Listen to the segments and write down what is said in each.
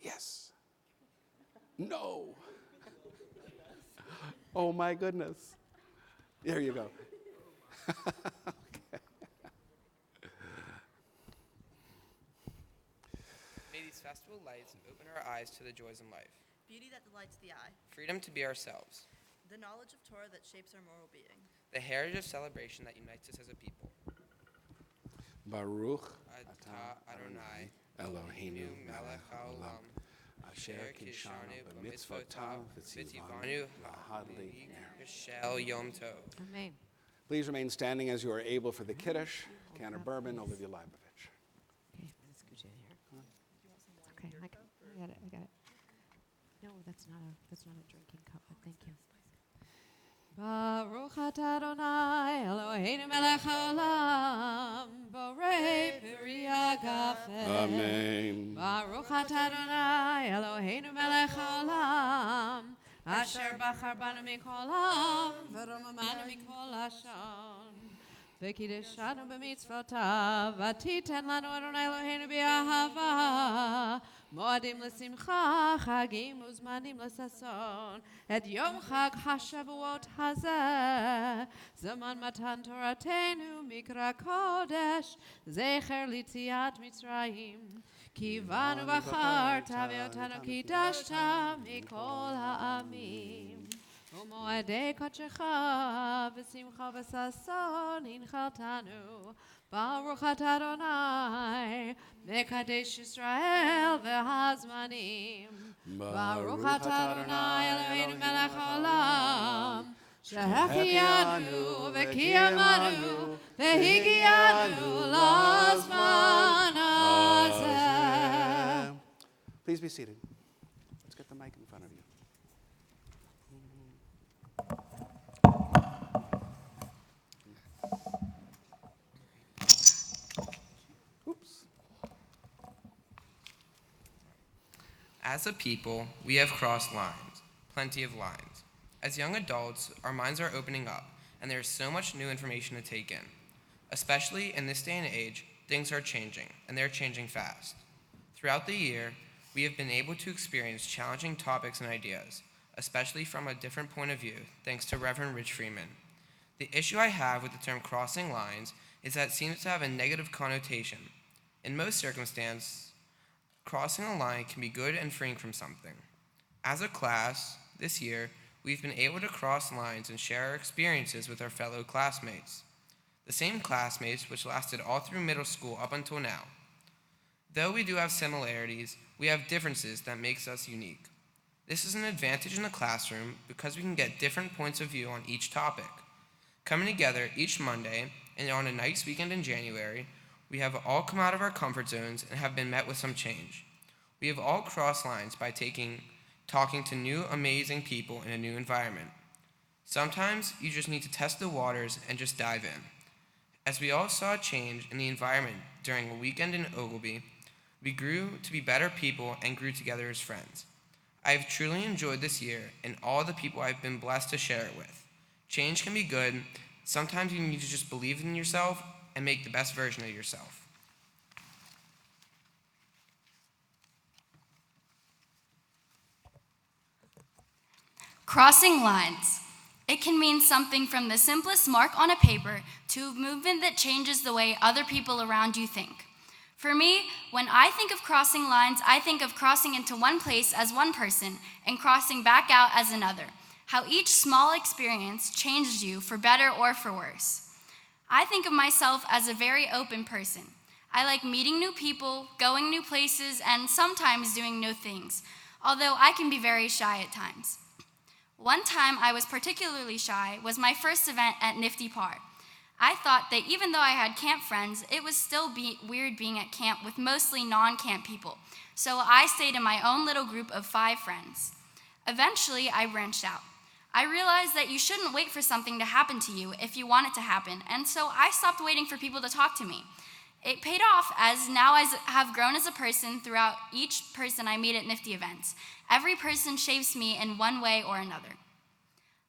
Yes. No. Oh my goodness. There you go. May these festival lights open our eyes to the joys in life. Beauty that delights the eye. Freedom to be ourselves. The knowledge of Torah that shapes our moral being. The heritage of celebration that unites us as a people. Baruch Atah Adonai Eloheinu melech haolam. Asher kishanu b'mitzvotav v'tzivanu lahadli ner. Shel Yom Tov. Amen. Please remain standing as you are able for the Kiddush. Can of bourbon, Olivia Leibovich. Okay, I'm gonna scoot you in here. Okay, I got it. No, that's not a drinking cup, but thank you. Baruch atah Adonai Eloheinu melech haolam borei peri hagafen. Amen. Baruch atah Adonai Eloheinu melech haolam asher bachar banu mikol am v'romamanu mikol hashon v'kiddeshanu b'mitzvotav v'titen lanu Adonai Eloheinu b'ahava moadim l'simcha chagim uzmanim l'sason et yom chag hashavuot hazeh zaman matan toratenu mikra kodesh zecher litziat mitzrayim Kivanu bacharta ve'otanu kiddashta mikol ha'amim umoadei kodshecha v'simcha v'sason hinchaltanu Baruch atah Adonai mekadesh Yisrael v'hazmanim Baruch atah Adonai Eloheinu melech haolam שהחיינו וקיימנו והגיענו לזמן הזה. Please be seated. Let's get the mic in front of you. Oops. As a people, we have crossed lines, plenty of lines. As young adults, our minds are opening up, and there is so much new information to take in. Especially in this day and age, things are changing, and they're changing fast. Throughout the year, we have been able to experience challenging topics and ideas, especially from a different point of view, thanks to Reverend Rich Freeman. The issue I have with the term crossing lines is that it seems to have a negative connotation. In most circumstances, crossing a line can be good and freeing from something. As a class, this year, we've been able to cross lines and share our experiences with our fellow classmates. The same classmates which lasted all through middle school up until now. Though we do have similarities, we have differences that makes us unique. This is an advantage in the classroom because we can get different points of view on each topic. Coming together each Monday and on a nice weekend in January, we have all come out of our comfort zones and have been met with some change. We have all crossed lines by talking to new, amazing people in a new environment. Sometimes you just need to test the waters and just dive in. As we all saw a change in the environment during a weekend in Ogilvy, we grew to be better people and grew together as friends. I have truly enjoyed this year and all the people I've been blessed to share it with. Change can be good. Sometimes you need to just believe in yourself and make the best version of yourself. Crossing lines. It can mean something from the simplest mark on a paper to a movement that changes the way other people around you think. For me, when I think of crossing lines, I think of crossing into one place as one person and crossing back out as another. How each small experience changes you for better or for worse. I think of myself as a very open person. I like meeting new people, going new places, and sometimes doing new things, although I can be very shy at times. One time I was particularly shy was my first event at Nifty Par. I thought that even though I had camp friends, it was still weird being at camp with mostly non-camp people, so I stayed in my own little group of 5 friends. Eventually, I branched out. I realized that you shouldn't wait for something to happen to you if you want it to happen, and so I stopped waiting for people to talk to me. It paid off, as now I have grown as a person throughout each person I meet at Nifty events. Every person shapes me in one way or another.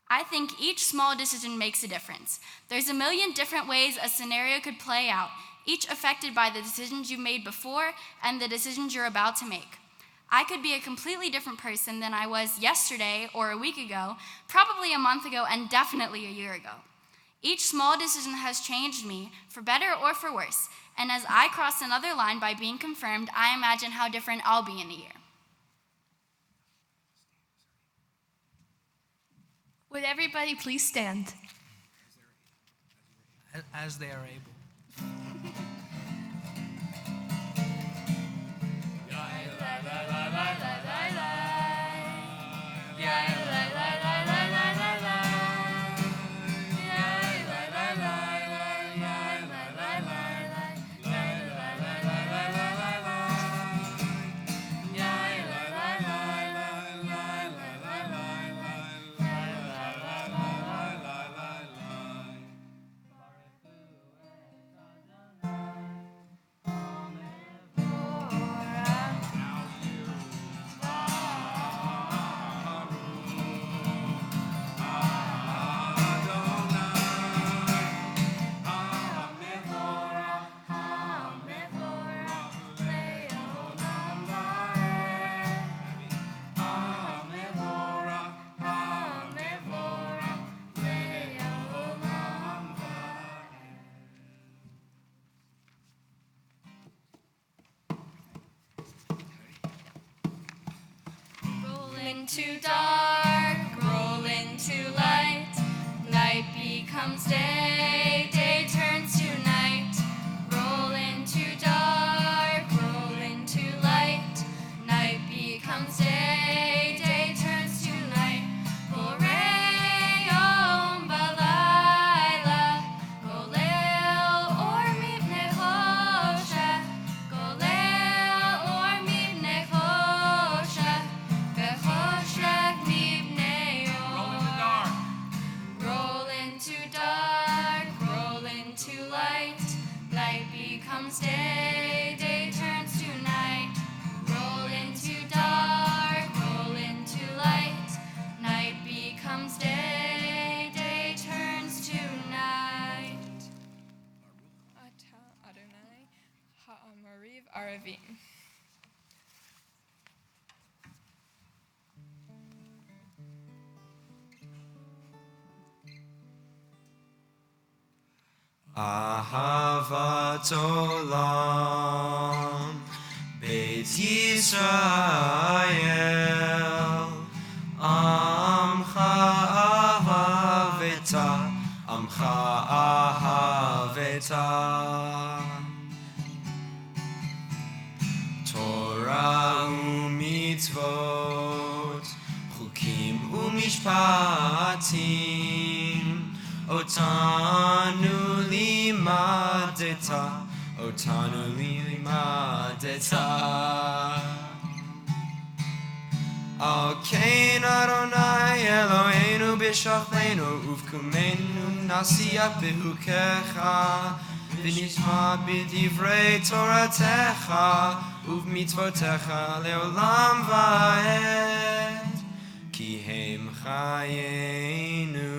I I think each small decision makes a difference. There's a million different ways a scenario could play out, each affected by the decisions you made before and the decisions you're about to make. I could be a completely different person than I was yesterday or a week ago, probably a month ago, and definitely a year ago. Each small decision has changed me, for better or for worse, and as I cross another line by being confirmed, I imagine how different I'll be in a year. Would everybody please stand? As they are able. Into dark, roll into light. Night becomes day, day turns to night. Roll into dark, roll into light. Night becomes day, day turns to night. Borei Yom Balayla, Golel or Mipnei Choshech, Golel or Mipnei Choshech. Roll into dark, roll into light. Light becomes day, day turns to night. Roll into dark, roll into light. Night becomes day, day turns to night. Ata Adonai Ha'amariv Aravim. Ahavat Olam, Beit Yisrael, Amcha Ahaveta, Amcha Ahaveta. Torah u'mitzvot, Chukim u'mishpatim, Otanu limadeta, Otanu limadeta. Al Kain Adonai Eloheinu b'shachleinu, uvkumenu nasiach behukecha, v'nishma b'divrei Toratecha, uv'mitzvotecha leolam va'ed, ki hem chayenu.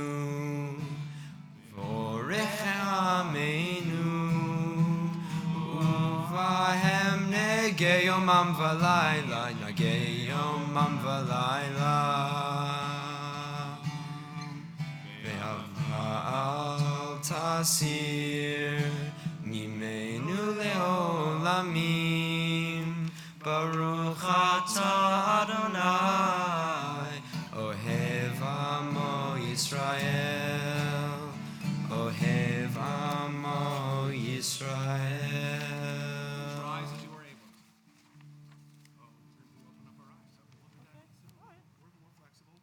Amenu uvahem negei yomam v'layla, negei yomam v'layla, ve'al tasir mimenu leolamim. Baruch atah Adonai ohev amo Yisrael, Ohev Amo Yisrael. Rise as you are able. Oh, we'll open up our eyes. Okay. We're more flexible.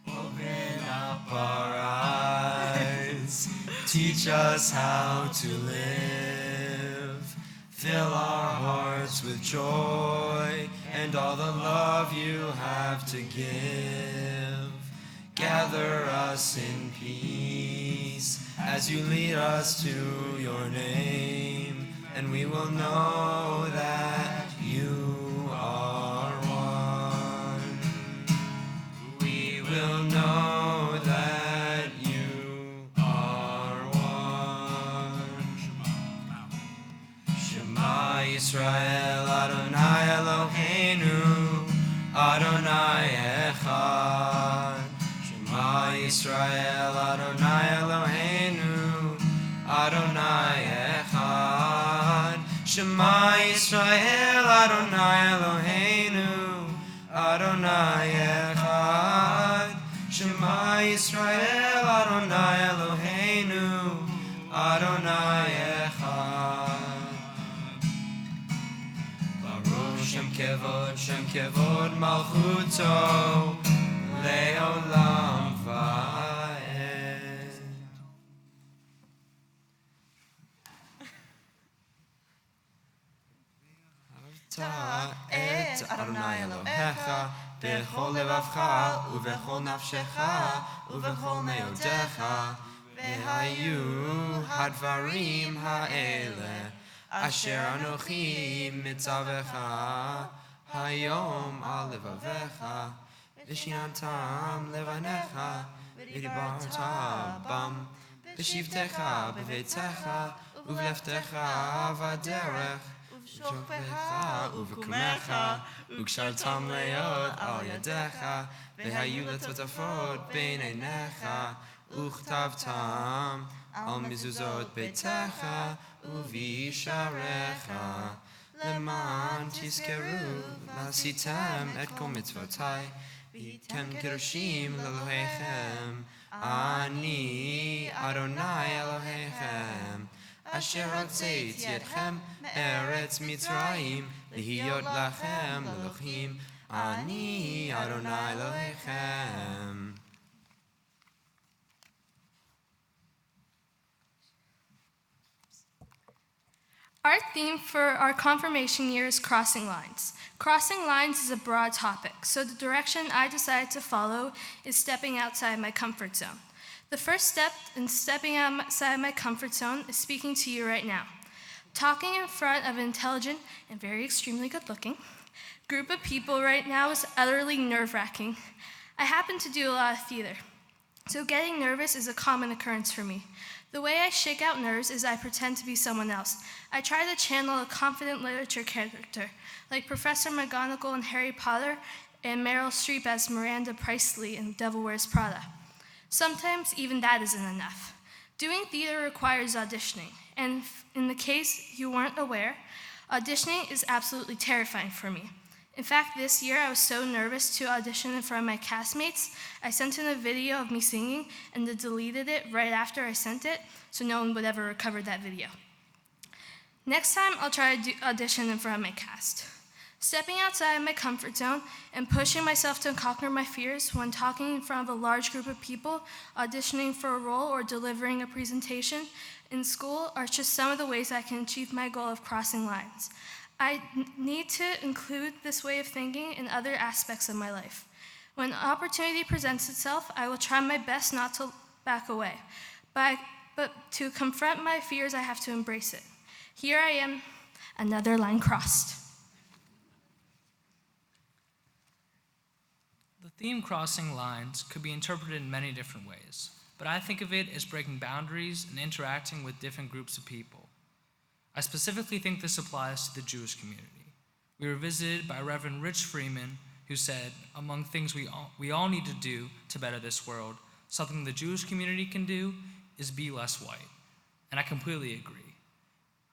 Open up our eyes, teach us how to live. Fill our hearts with joy and all the love you have to give. Gather us in peace as you lead us to your name, and we will know that you are one. We will know that you are one. Shema Yisrael Adonai Eloheinu Adonai Echad. Shema Yisrael Adonai Eloheinu Adonai Echad. Shema Yisrael Adonai Eloheinu Adonai Echad. Shema Yisrael Adonai Eloheinu Adonai Echad. Baruch Shem Kevod Malchuto Leolam Vaed. את אדוני אלוהיך בכל לבבך ובכל נפשך ובכל מאודיך, והיו הדברים האלה אשר אנוכי מצווך היום על לבביך, ושיננתם לבניך ודיברת בם בשבתך בביתך ובלכתך בדרך ובשוכבך ובקומך, וקשרתם להיות על ידיך, והיו לטוטפות בין עיניך, וכתבתם על מזוזות ביתך ובישעריך, למען תזכרו ועשיתם את כל מצוותיי, והייתם קדושים לאלוהיכם. אני אדוני אלוהיכם, אשר הוצאתי אתכם מארץ מצרים, להיות לכם לאלוהים. אני אדוני אלוהיכם. Our theme for our confirmation year is crossing lines. Crossing lines is a broad topic, so the direction I decided to follow is stepping outside my comfort zone. The first step in stepping outside my comfort zone is speaking to you right now. Talking in front of an intelligent and very extremely good-looking group of people right now is utterly nerve-wracking. I happen to do a lot of theater, so getting nervous is a common occurrence for me. The way I shake out nerves is I pretend to be someone else. I try to channel a confident literature character, like Professor McGonagall in Harry Potter and Meryl Streep as Miranda Priestley in Devil Wears Prada. Sometimes even that isn't enough. Doing theater requires auditioning, and in the case you weren't aware, auditioning is absolutely terrifying for me. In fact, this year I was so nervous to audition in front of my castmates, I sent in a video of me singing and then deleted it right after I sent it, so no one would ever recover that video. Next time, I'll try to audition in front of my cast. Stepping outside my comfort zone and pushing myself to conquer my fears when talking in front of a large group of people, auditioning for a role, or delivering a presentation in school are just some of the ways I can achieve my goal of crossing lines. I need to include this way of thinking in other aspects of my life. When opportunity presents itself, I will try my best not to back away. But to confront my fears, I have to embrace it. Here I am, another line crossed. The theme crossing lines could be interpreted in many different ways, but I think of it as breaking boundaries and interacting with different groups of people. I specifically think this applies to the Jewish community. We were visited by Reverend Rich Freeman, who said, among things we all need to do to better this world, something the Jewish community can do is be less white. And I completely agree.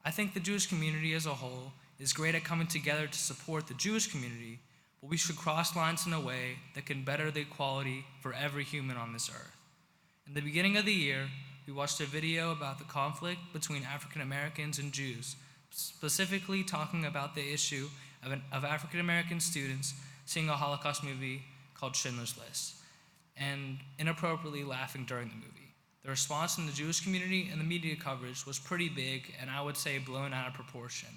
I think the Jewish community as a whole is great at coming together to support the Jewish community, but we should cross lines in a way that can better the equality for every human on this earth. In the beginning of the year, we watched a video about the conflict between African Americans and Jews, specifically talking about the issue of African American students seeing a Holocaust movie called Schindler's List, and inappropriately laughing during the movie. The response in the Jewish community and the media coverage was pretty big, and I would say blown out of proportion.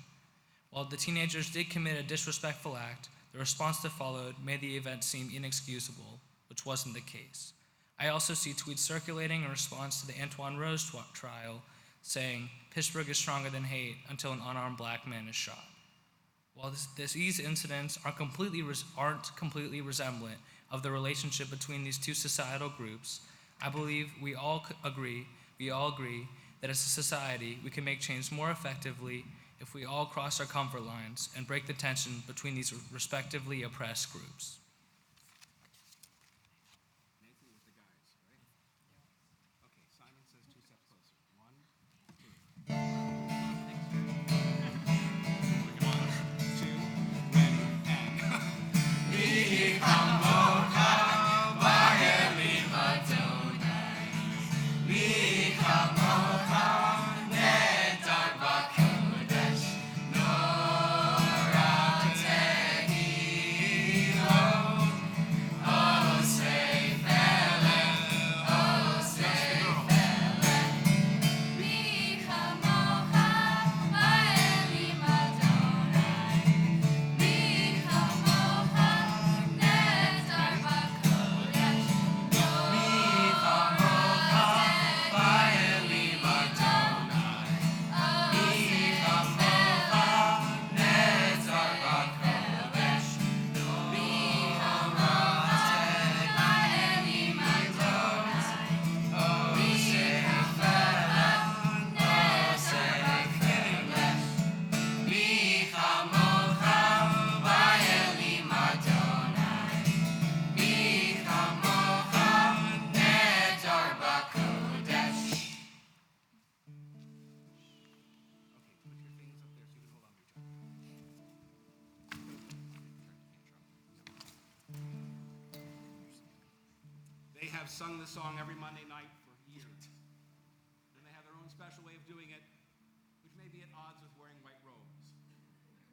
While the teenagers did commit a disrespectful act, the response that followed made the event seem inexcusable, which wasn't the case. I also see tweets circulating in response to the Antoine Rose trial saying, "Pittsburgh is stronger than hate until an unarmed black man is shot." While these incidents aren't completely resemblant, of the relationship between these two societal groups, I believe we all agree that as a society, we can make change more effectively if we all cross our comfort lines and break the tension between these respectively oppressed groups. They have sung this song every Monday night for years. And they have their own special way of doing it, which may be at odds with wearing white robes.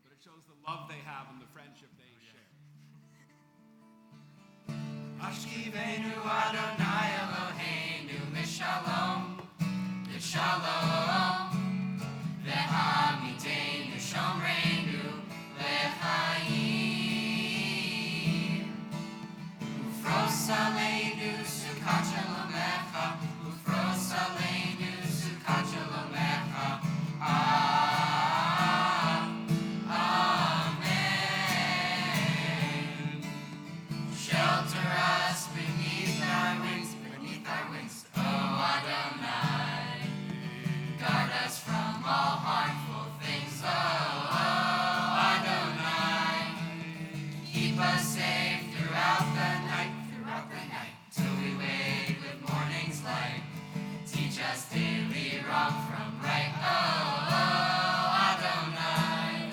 But it shows the love they have and the friendship they share. Ashkivenu Adonai Eloheinu L'shalom, L'shalom, V'hamidenu Shomreinu L'chaim, Ufros Aleinu Sukkot Shalomecha, Ufros Aleinu Sukkot Shalomecha, Amen. Shelter us beneath thy wings, O Adonai. Guard us from all harmful things, O Adonai. Keep us safe throughout the night, till we wake with morning's light. Teach us daily wrong from right, O Adonai.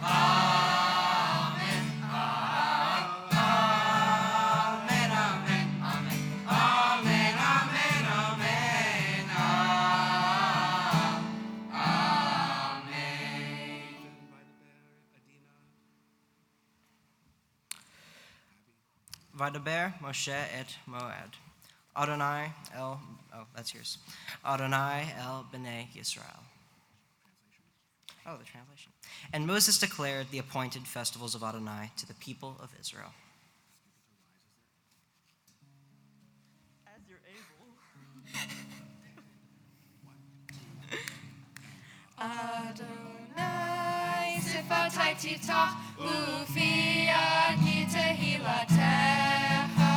Amen. Amen. Amen. Amen. Amen. Amen. Amen. Amen. Vaydaber Moshe et Moed. Adonai el, that's yours. Adonai el B'nai Yisrael. Oh, the translation. And Moses declared the appointed festivals of Adonai to the people of Israel. As you're able. Adonai Sifatai Titach Ufi Adni Tehilatecha.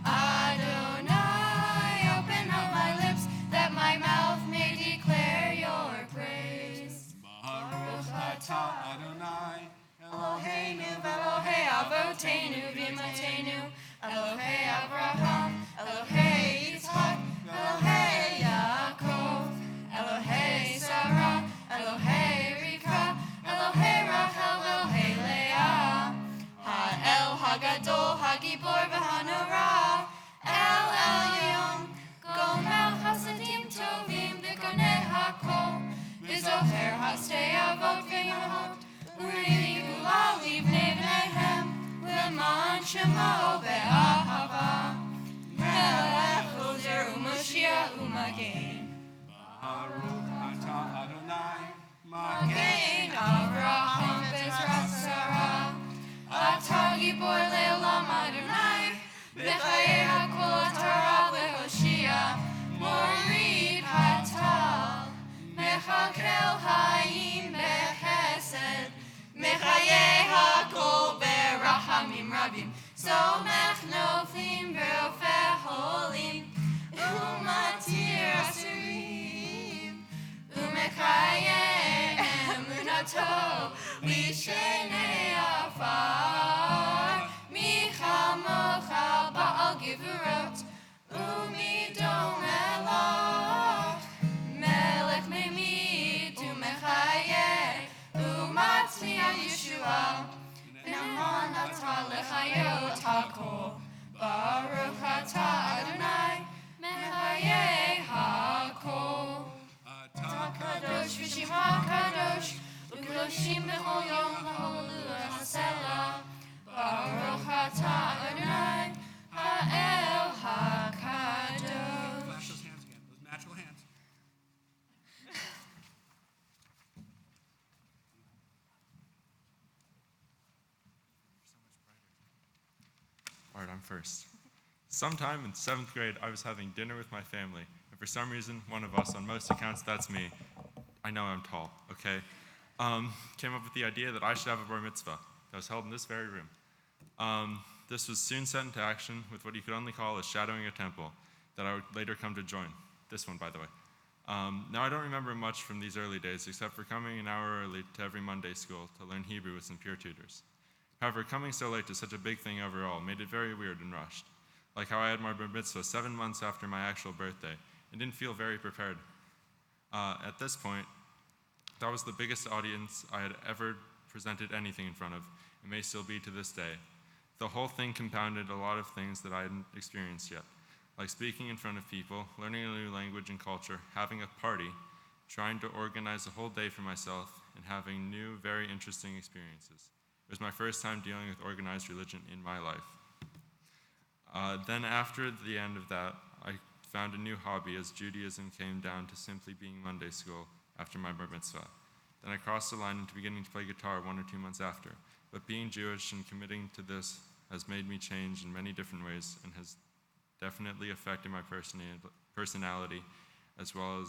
Adonai, open up my lips that my mouth may declare your praise. Baruch atah Adonai Eloheinu v'Elohei Avotenu v'Imatenu, Elohei Avraham, Elohei Yitzchak, Elohei Yaakov, Elohei Sarah, Elohei Rivka, Elohei Rachel, Elohei Leah, chato, mishenei afar, michamocha ba'al givurot, umidom elach, melech memit umechayeh, umatzliach Yeshua, v'namon atah lechayot hakol, Baruch atah Adonai, mechayeh hakol. Atah kadosh v'shimcha kadosh, u'kadoshim b'chol yom ha'olu ha'selah. Baruch atah Adonai, ha'el ha'kadosh. Flash those hands again, those natural hands. All right, I'm first. Sometime in 7th grade, I was having dinner with my family, and for some reason, one of us, on most accounts, that's me. I know I'm tall, okay? Came up with the idea that I should have a bar mitzvah that was held in this very room. This was soon set into action with what you could only call a shadowing a temple that I would later come to join. This one, by the way. Now, I don't remember much from these early days, except for coming an hour early to every Monday school to learn Hebrew with some peer tutors. However, coming so late to such a big thing overall made it very weird and rushed. Like how I had my bar mitzvah 7 months after my actual birthday and didn't feel very prepared. At this point, that was the biggest audience I had ever presented anything in front of, and may still be to this day. The whole thing compounded a lot of things that I hadn't experienced yet, like speaking in front of people, learning a new language and culture, having a party, trying to organize a whole day for myself, and having new, very interesting experiences. It was my first time dealing with organized religion in my life. Then after the end of that, I found a new hobby as Judaism came down to simply being Monday school after my bar mitzvah. Then I crossed the line into beginning to play guitar 1 or 2 months after. But being Jewish and committing to this has made me change in many different ways and has definitely affected my personality as well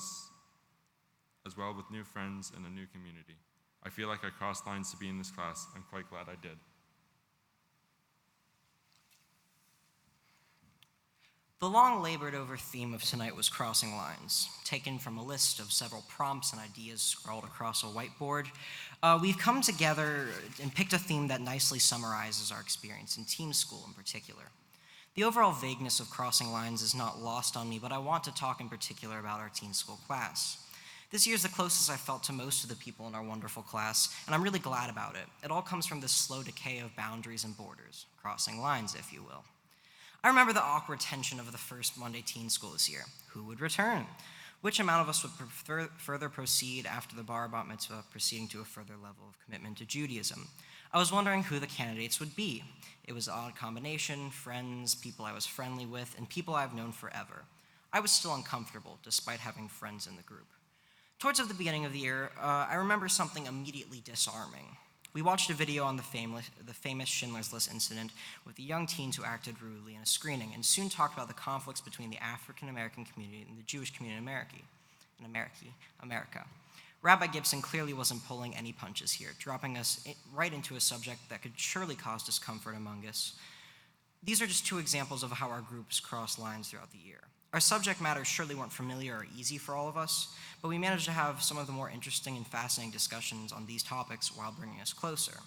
with new friends and a new community. I feel like I crossed lines to be in this class. I'm quite glad I did. The long labored over theme of tonight was crossing lines, taken from a list of several prompts and ideas scrawled across a whiteboard. We've come together and picked a theme that nicely summarizes our experience in teen school in particular. The overall vagueness of crossing lines is not lost on me, but I want to talk in particular about our teen school class. This year is the closest I felt to most of the people in our wonderful class, and I'm really glad about it. It all comes from this slow decay of boundaries and borders, crossing lines, if you will. I remember the awkward tension of the first Monday teen school this year. Who would return? Which amount of us would further proceed after the bar bat mitzvah, proceeding to a further level of commitment to Judaism? I was wondering who the candidates would be. It was an odd combination: friends, people I was friendly with, and people I've known forever. I was still uncomfortable, despite having friends in the group. Towards the beginning of the year, I remember something immediately disarming. We watched a video on the famous Schindler's List incident with the young teens who acted rudely in a screening, and soon talked about the conflicts between the African American community and the Jewish community in America. Rabbi Gibson clearly wasn't pulling any punches here, dropping us right into a subject that could surely cause discomfort among us. These are just 2 examples of how our groups cross lines throughout the year. Our subject matters surely weren't familiar or easy for all of us, but we managed to have some of the more interesting and fascinating discussions on these topics while bringing us closer.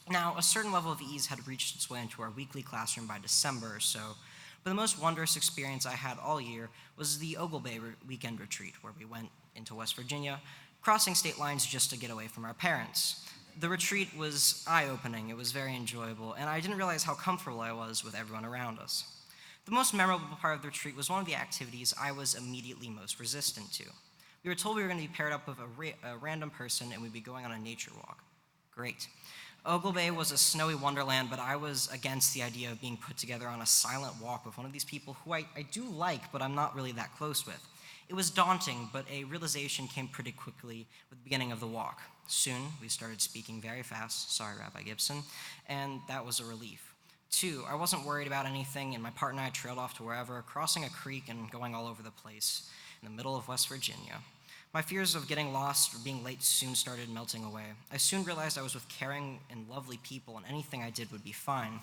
Now, a certain level of ease had reached its way into our weekly classroom by December or so, but the most wondrous experience I had all year was the Ogle Bay weekend retreat, where we went into West Virginia, crossing state lines just to get away from our parents. The retreat was eye-opening, it was very enjoyable, and I didn't realize how comfortable I was with everyone around us. The most memorable part of the retreat was one of the activities I was immediately most resistant to. We were told we were going to be paired up with a random person and we'd be going on a nature walk. Great. Ogle Bay was a snowy wonderland, but I was against the idea of being put together on a silent walk with one of these people who I do like, but I'm not really that close with. It was daunting, but a realization came pretty quickly with the beginning of the walk. Soon, we started speaking very fast, sorry, Rabbi Gibson, and that was a relief. 2, I wasn't worried about anything, and my partner and I trailed off to wherever, crossing a creek and going all over the place in the middle of West Virginia. My fears of getting lost or being late soon started melting away. I soon realized I was with caring and lovely people, and anything I did would be fine.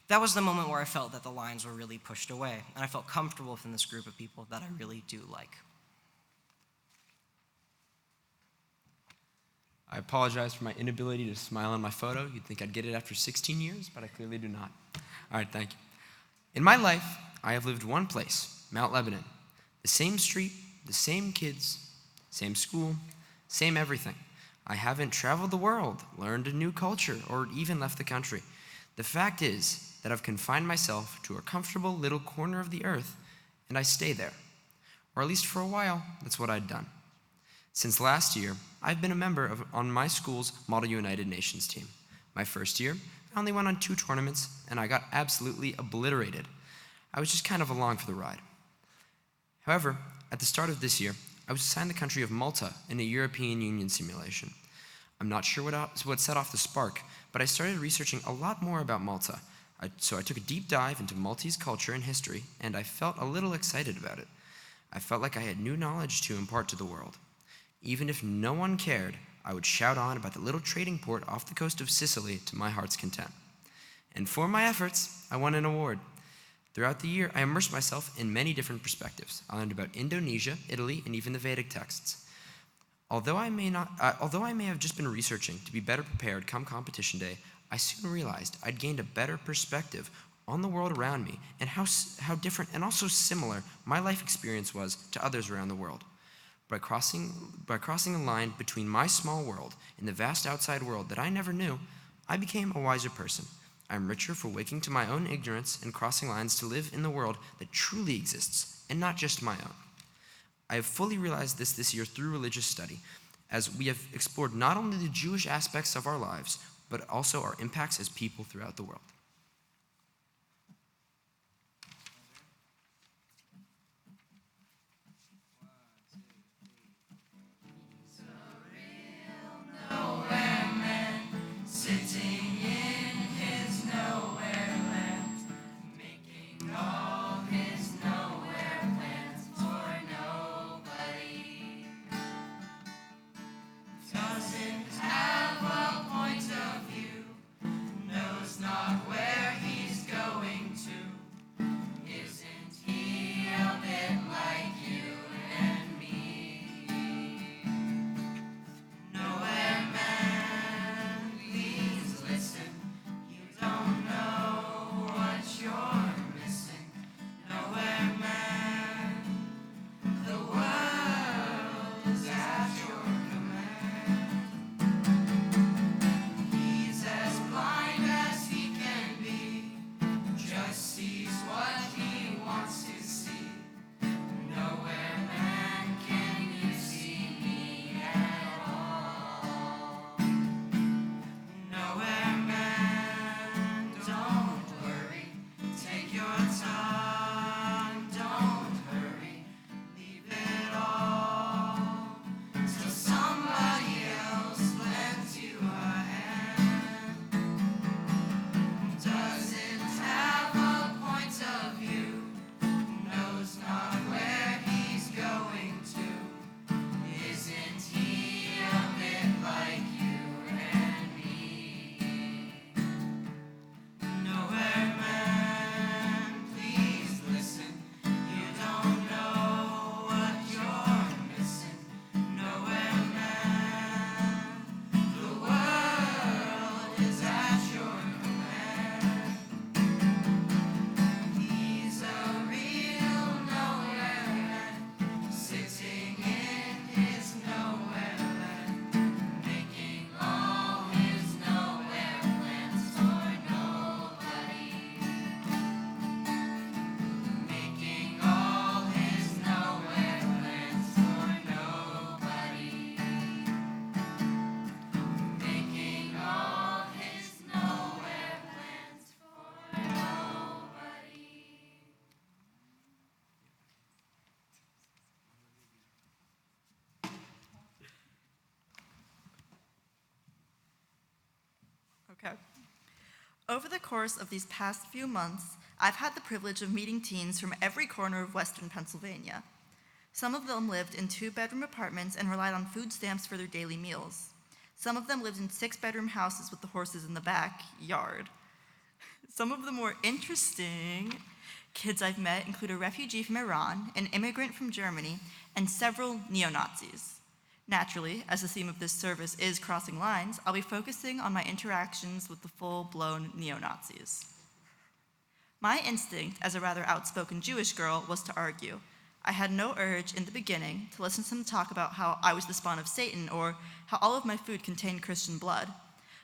That was the moment where I felt that the lines were really pushed away, and I felt comfortable within this group of people that I really do like. I apologize for my inability to smile in my photo. You'd think I'd get it after 16 years, but I clearly do not. All right, thank you. In my life, I have lived one place, Mount Lebanon. The same street, the same kids, same school, same everything. I haven't traveled the world, learned a new culture, or even left the country. The fact is that I've confined myself to a comfortable little corner of the earth, and I stay there. Or at least for a while, that's what I'd done. Since last year, I've been a member on my school's Model United Nations team. My first year, I only went on 2 tournaments, and I got absolutely obliterated. I was just kind of along for the ride. However, at the start of this year, I was assigned the country of Malta in a European Union simulation. I'm not sure what set off the spark, but I started researching a lot more about Malta. So I took a deep dive into Maltese culture and history, and I felt a little excited about it. I felt like I had new knowledge to impart to the world. Even if no one cared, I would shout on about the little trading port off the coast of Sicily to my heart's content. And for my efforts, I won an award. Throughout the year, I immersed myself in many different perspectives. I learned about Indonesia, Italy, and even the Vedic texts. Although I may have just been researching to be better prepared come competition day, I soon realized I'd gained a better perspective on the world around me and how different and also similar my life experience was to others around the world. By crossing a line between my small world and the vast outside world that I never knew, I became a wiser person. I'm richer for waking to my own ignorance and crossing lines to live in the world that truly exists and not just my own. I have fully realized this year through religious study, as we have explored not only the Jewish aspects of our lives, but also our impacts as people throughout the world. Sitting in his nowhere land, making all his nowhere plans for nobody. Doesn't have a point of view, knows not where he's going to. Isn't he a bit like you and me? Nowhere man, please listen. You don't know what you're missing. Nowhere man, the world is at your command. He's as blind as he can be, just sees what he wants to see. Nowhere man, can you see me at all? Nowhere man, don't worry, take your time, don't hurry, leave it all till somebody else lends you a hand. Doesn't have a point of view, knows not where he's going to. Isn't he a bit like you and me? Nowhere man, please listen. You don't know what you're missing. Nowhere man, the world is at your command. He's a real nowhere man, sitting in his nowhere land, making all his nowhere plans for nobody. Making all his nowhere plans for nobody. Making all his nowhere plans for nobody. Okay. Over the course of these past few months, I've had the privilege of meeting teens from every corner of Western Pennsylvania. Some of them lived in 2-bedroom apartments and relied on food stamps for their daily meals. Some of them lived in 6-bedroom houses with the horses in the backyard. Some of the more interesting kids I've met include a refugee from Iran, an immigrant from Germany, and several neo-Nazis. Naturally, as the theme of this service is crossing lines, I'll be focusing on my interactions with the full-blown neo-Nazis. My instinct as a rather outspoken Jewish girl was to argue. I had no urge in the beginning to listen to them talk about how I was the spawn of Satan or how all of my food contained Christian blood.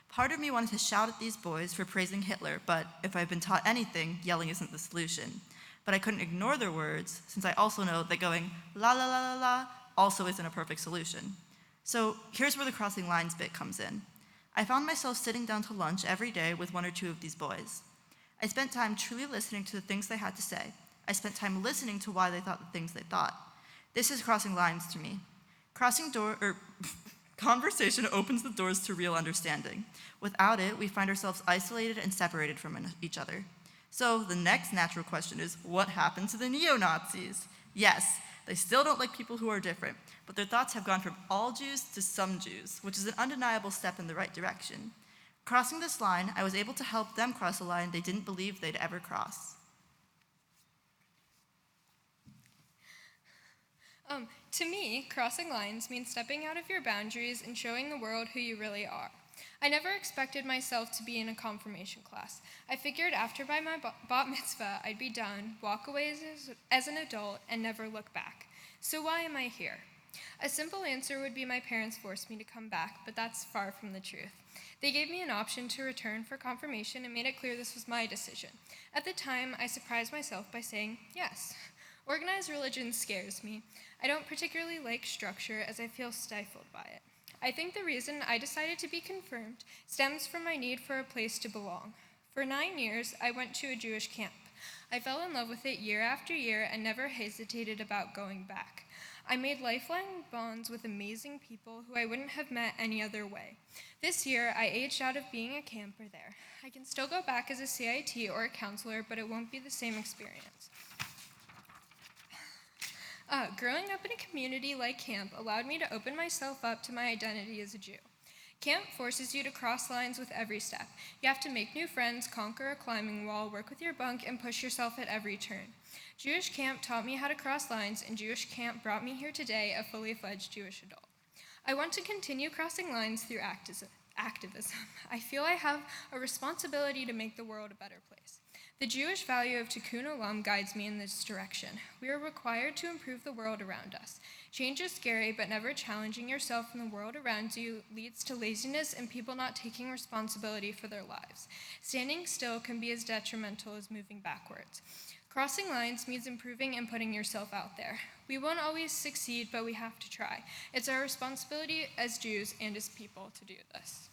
Part of me wanted to shout at these boys for praising Hitler, but if I've been taught anything, yelling isn't the solution. But I couldn't ignore their words, since I also know that going la la la la la also isn't a perfect solution. So here's where the crossing lines bit comes in. I found myself sitting down to lunch every day with one or two of these boys. I spent time truly listening to the things they had to say. I spent time listening to why they thought the things they thought. This is crossing lines to me. Conversation opens the doors to real understanding. Without it, we find ourselves isolated and separated from each other. So the next natural question is, what happened to the neo-Nazis? Yes, they still don't like people who are different, but their thoughts have gone from all Jews to some Jews, which is an undeniable step in the right direction. Crossing this line, I was able to help them cross a line they didn't believe they'd ever cross. To me, crossing lines means stepping out of your boundaries and showing the world who you really are. I never expected myself to be in a confirmation class. I figured after my bat mitzvah, I'd be done, walk away as an adult, and never look back. So why am I here? A simple answer would be my parents forced me to come back, but that's far from the truth. They gave me an option to return for confirmation and made it clear this was my decision. At the time, I surprised myself by saying yes. Organized religion scares me. I don't particularly like structure as I feel stifled by it. I think the reason I decided to be confirmed stems from my need for a place to belong. For 9 years, I went to a Jewish camp. I fell in love with it year after year and never hesitated about going back. I made lifelong bonds with amazing people who I wouldn't have met any other way. This year, I aged out of being a camper there. I can still go back as a CIT or a counselor, but it won't be the same experience. Growing up in a community like camp allowed me to open myself up to my identity as a Jew. Camp forces you to cross lines with every step. You have to make new friends, conquer a climbing wall, work with your bunk, and push yourself at every turn. Jewish camp taught me how to cross lines, and Jewish camp brought me here today, a fully fledged Jewish adult. I want to continue crossing lines through activism. I feel I have a responsibility to make the world a better place. The Jewish value of tikkun olam guides me in this direction. We are required to improve the world around us. Change is scary, but never challenging yourself in the world around you leads to laziness and people not taking responsibility for their lives. Standing still can be as detrimental as moving backwards. Crossing lines means improving and putting yourself out there. We won't always succeed, but we have to try. It's our responsibility as Jews and as people to do this.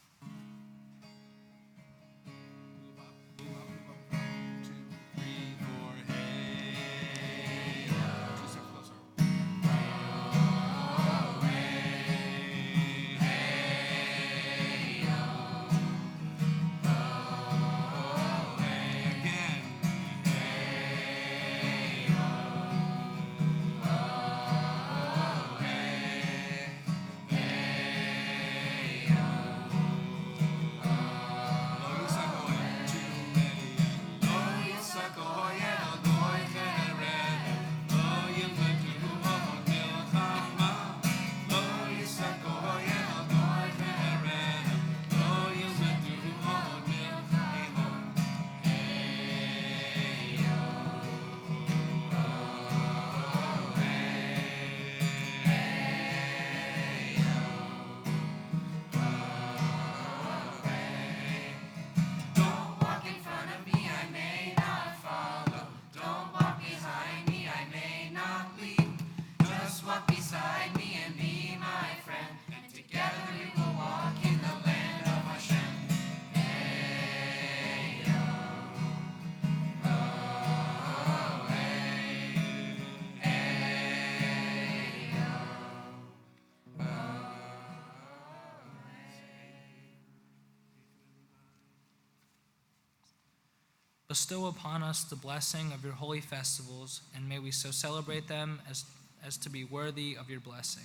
Bestow upon us the blessing of your holy festivals, and may we so celebrate them as to be worthy of your blessing.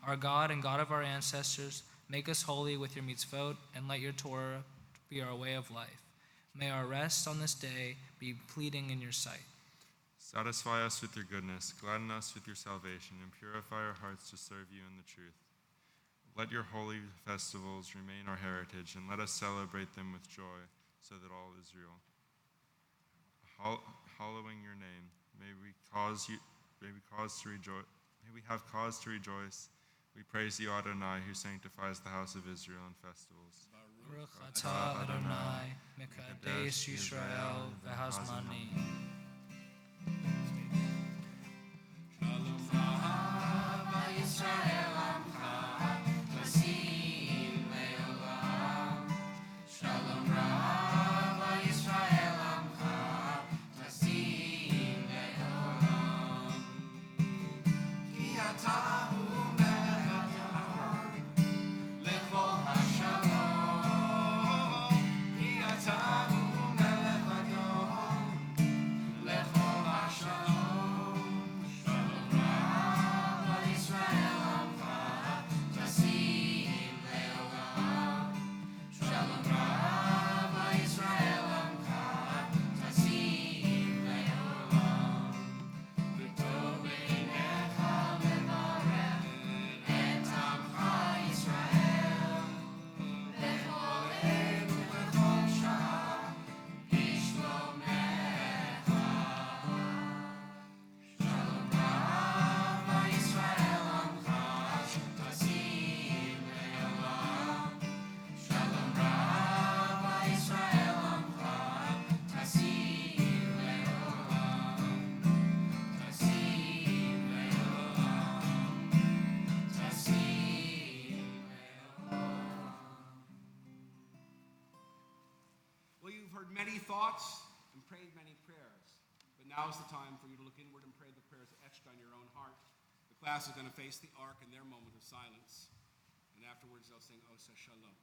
Our God and God of our ancestors, make us holy with your mitzvot, and let your Torah be our way of life. May our rest on this day be pleading in your sight. Satisfy us with your goodness, gladden us with your salvation, and purify our hearts to serve you in the truth. Let your holy festivals remain our heritage, and let us celebrate them with joy, so that all Israel, hallowing your name, may we have cause to rejoice. We praise you, Adonai, who sanctifies the house of Israel in festivals. Baruch atah Adonai, mekadesh Yisrael v'hazmani. Well, you've heard many thoughts and prayed many prayers, but now is the time for you to look inward and pray the prayers etched on your own heart. The class is going to face the ark in their moment of silence, and afterwards they'll sing Osa Shalom.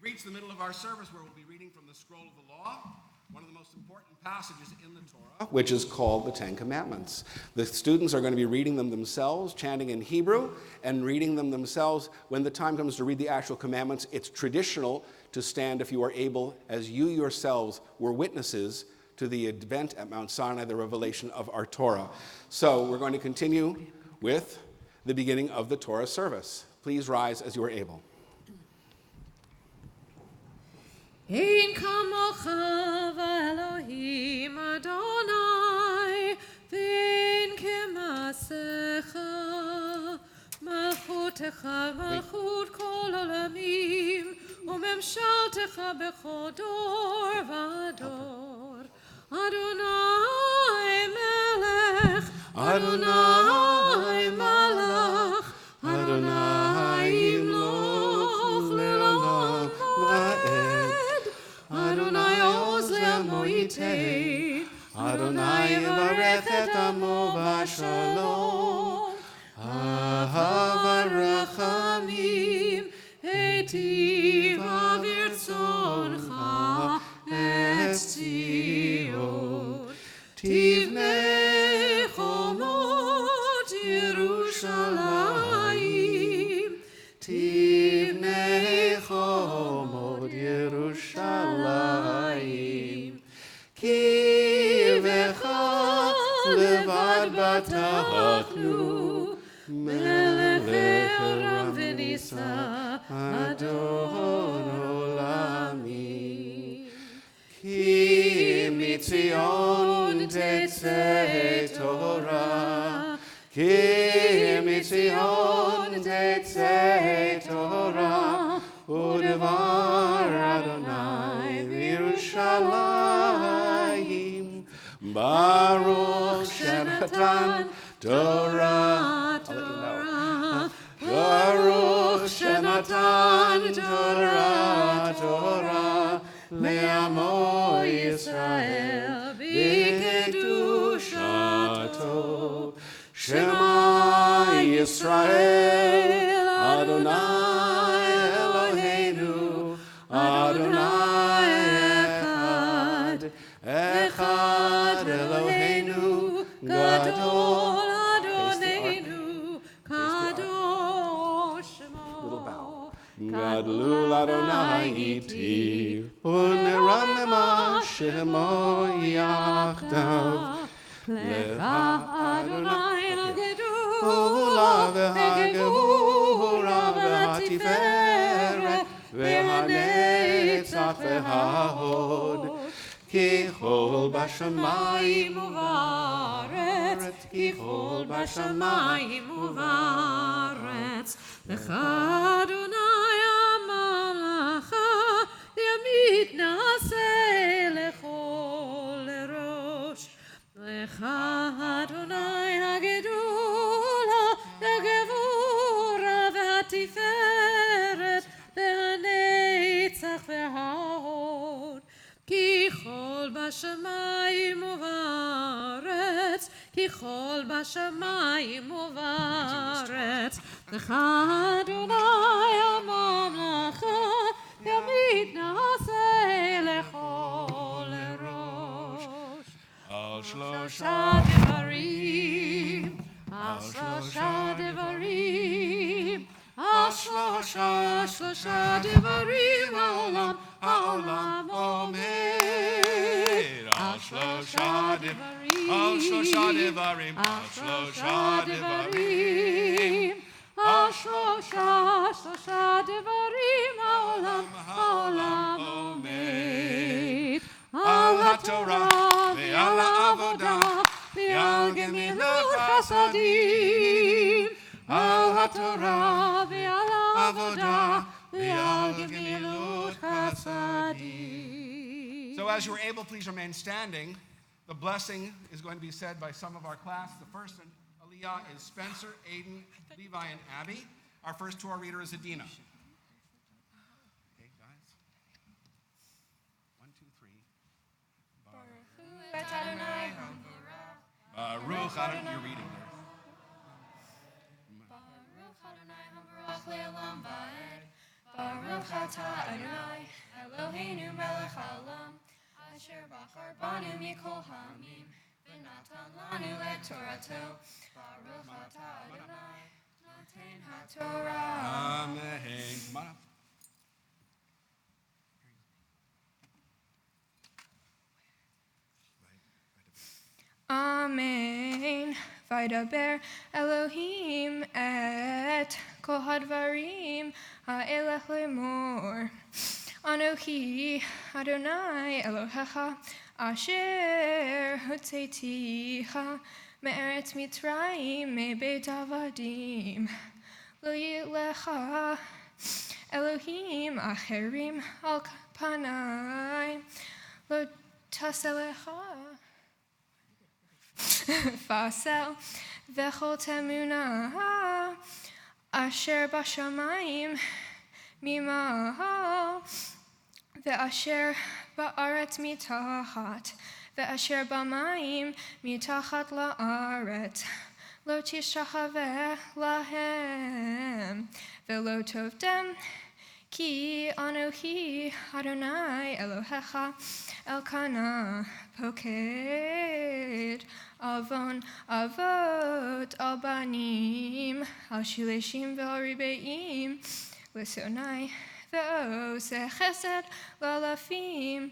We reach the middle of our service where we'll be reading from the scroll of the law, one of the most important passages in the Torah, which is called the Ten Commandments. The students are going to be reading them themselves, chanting in Hebrew, and reading them themselves. When the time comes to read the actual commandments, it's traditional to stand, if you are able, as you yourselves were witnesses to the event at Mount Sinai, the revelation of our Torah. So we're going to continue with the beginning of the Torah service. Please rise as you are able. Ein kamocha v'Elohim Adonai, v'ein kemasecha, malchutecha malchut kol olamim, u'memshaltecha bechol dor v'dor. Adonai melech, Adonai malach, Adonai imloch le'olam va'ed. Adonai oz le'amo yitei, Adonai yivarech et amo v'shalom, ahava rachamim, eitiv avirtzoncha et Tzion, tivnei chomot Yerushalayim, tivnei chomot אנחנו מלך העולם ונישא אדון עולמי. כי מציון תצא תורה, כי מציון תצא תורה, ודבר אדוני בירושלים. ברוך שנתן תורה, ברוך שנתן תורה לעמו ישראל בקדושתו. שמע ישראל, אדוני אלוהינו, אדוני אחד, אחד אלוהינו, גדול אדוננו, קדוש שמו. גדלו אדוני איתי, ונרוממה שמו יחדיו. לך אדוני הגדולה והגבורה והתפארת והנצח וההוד. כי כל בשמיים ובארץ, כי כל בשמיים ובארץ. לך אדוני הממלכה, ימית נעשה לכל ראש. לך אדוני הגדולה והגבורה והתפארת והנצח וההוד. כי כל בשמיים ובארץ, כי כל בשמיים ובארץ. לך אדוני הממלכה, ימית נעשה לכל ראש. על שלושה דברים, על שלושה דברים, על שלושה דברים העולם עומד. על שלושה דברים, על שלושה דברים, על שלושה דברים, על שלושה דברים העולם עומד. על התורה ועל העבודה ועל גמילות חסדים. על התורה ועל העבודה ועל גמילות חסדים. So as you're able, please remain standing. The blessing is going to be said by some of our class. The first in Aliyah is Spencer, Aiden, Levi, and Abby. Our first Torah reader is Adina. Okay, guys. 1, 2, 3. Baruch Adonai. You're reading there. Baruch atah Adonai, Eloheinu melech haolam, asher bachar banu mikol ha'amim, v'natan lanu et torato. Baruch atah Adonai, noten haTorah. Amen. Come on up. Amen. Vaydaber Elohim et kol hadvarim ha'elech lemor. Anochi Adonai Elohecha asher hotzeiticha me'eretz Mitzrayim me'beit avadim. Lo yilecha Elohim acherim al panai. Lo taselecha Fasel v'chol temuna asher bashamayim mimah ve'asher ba'aretz mitachat ve'asher b'mayim mitachat la'aretz lo tishachaveh lahem ve'lo tovdem ki anochi Adonai Elohecha Elkanah poked avon avot al banim al shileshim ve'al ribeim l'sonai ve'oseh chesed l'alafim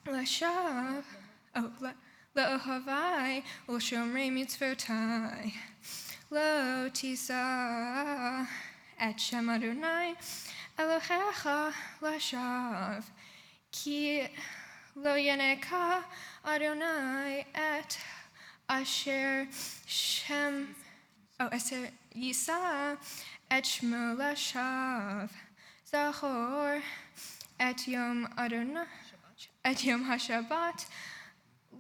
l'shav Lo Shomrei mitzvotai. Lo tisa et Shem Adonai Elohecha lashav. Ki lo yaneka Adonai et asher Eser Yisa et Shmo lashav. Zachor et Yom Adonai et Yom HaShabbat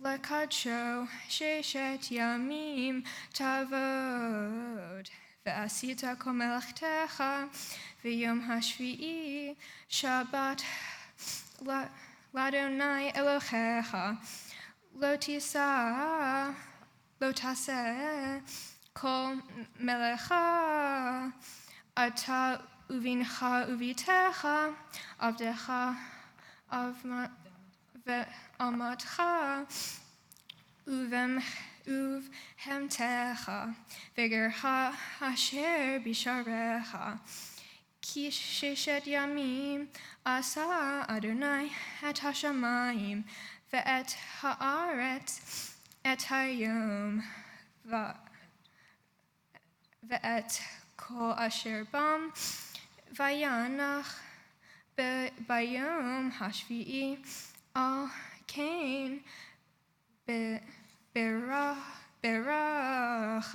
Lakadsho Sheshet Yamim Tavod Ve'asita Kol Melachtecha Ve'yom HaShvi'i Shabbat Ladonai Elohecha Lo taseh Kol Melecha Ata Uvincha Uvitecha Avdecha Ve'amatcha Uvhemtecha Vegercha Asher Bisharecha Ki Sheshet Yamim Asa Adonai Et Hashamayim Ve'et Haaretz Et Hayom Ve'et Kol Asher Bam Vayanach Bayom Hashvi'i Al Kain Berach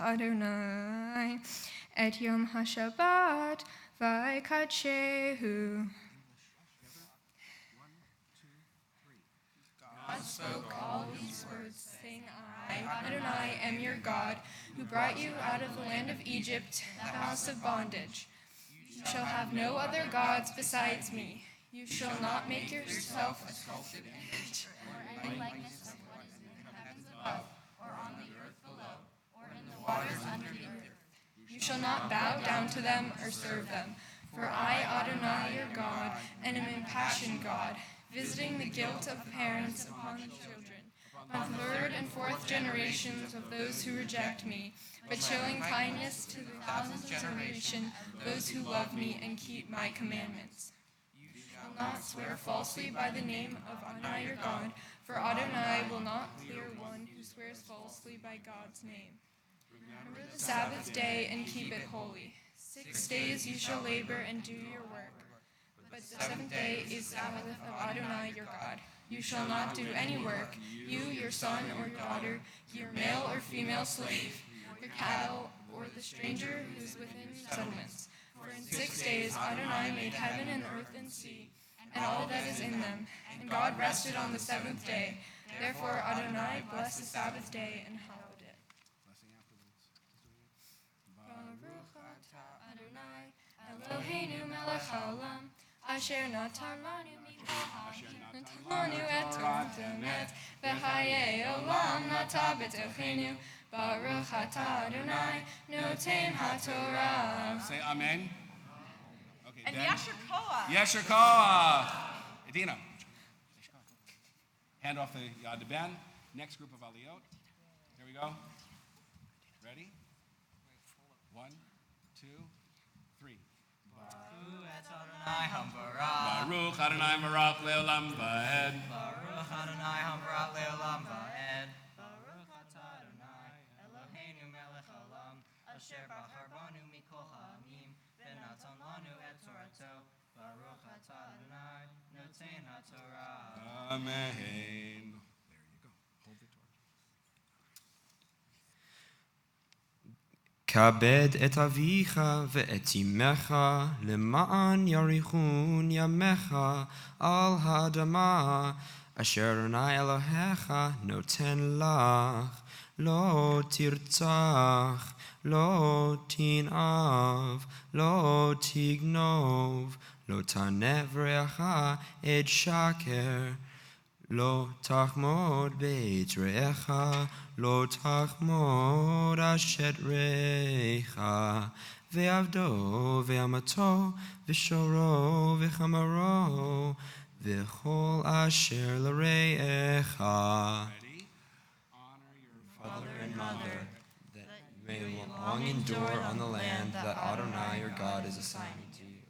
Adonai Et Yom HaShabbat Vaykadshehu. God spoke all these words, saying, I, Adonai, am your God, who brought you out of the land of Egypt, the house of bondage. You shall have no other gods besides me. You shall not make yourself a sculpted image, or any likeness of what is in the heavens above, or on the earth below, or in the waters under the earth. You shall not bow down to them or serve them. For I, Adonai, your God, am an impassioned God, visiting the guilt of parents upon the children, upon the third and fourth generations of those who reject me, but showing kindness to the thousandth generation, those who love me and keep my commandments. You shall not swear falsely by the name of Adonai your God, for Adonai will not clear one who swears falsely by God's name. Remember the Sabbath day and keep it holy. 6 days you shall labor and do your work, but the seventh day is Sabbath of Adonai your God. You shall not do any work, you, your son or your daughter, your male or female slave, your cattle, or the stranger who is within your settlements. For in 6 days Adonai made heaven and earth and sea, and all that is in them, and God rested on the seventh day. Therefore Adonai blessed the Sabbath day and hallowed it. Baruch atah Adonai Eloheinu melech haolam, asher natan lanu mikol ha'amim, natan lanu et Torah emet, v'chayei olam nata b'tochenu. Baruch atah Adonai noten haTorah. Say amen. Okay, And Ben. Yasher Koach. Yasher Koach. Edina. Hand off the yad to Ben. Next group of aliyot. Here we go. Ready? 1, 2, 3. Baruch Adonai Barak Leolam Vaed. Baruch Adonai Hambarat Leolam Vaed. Baruch atah Adonai Eloheinu melech haolam, asher bachar banu mikol ha'amim, v'natan lanu et torato. Baruch atah Adonai noten haTorah. Amen. There you go. Hold the torch. כבד את אביך ואת אמך, למען יאריכון ימיך על האדמה, אשר אדוני אלוהיך נותן לך. לא תרצח, לא תנאף, לא תגנוב, לא תענב רעך עד שקר, לא תחמוד בית רעך, לא תחמוד אשת רעך, ועבדו ואמתו ושורו וחמרו וכל אשר לרעך. Father and mother, that you may long endure on the land that Adonai your God is assigning to you.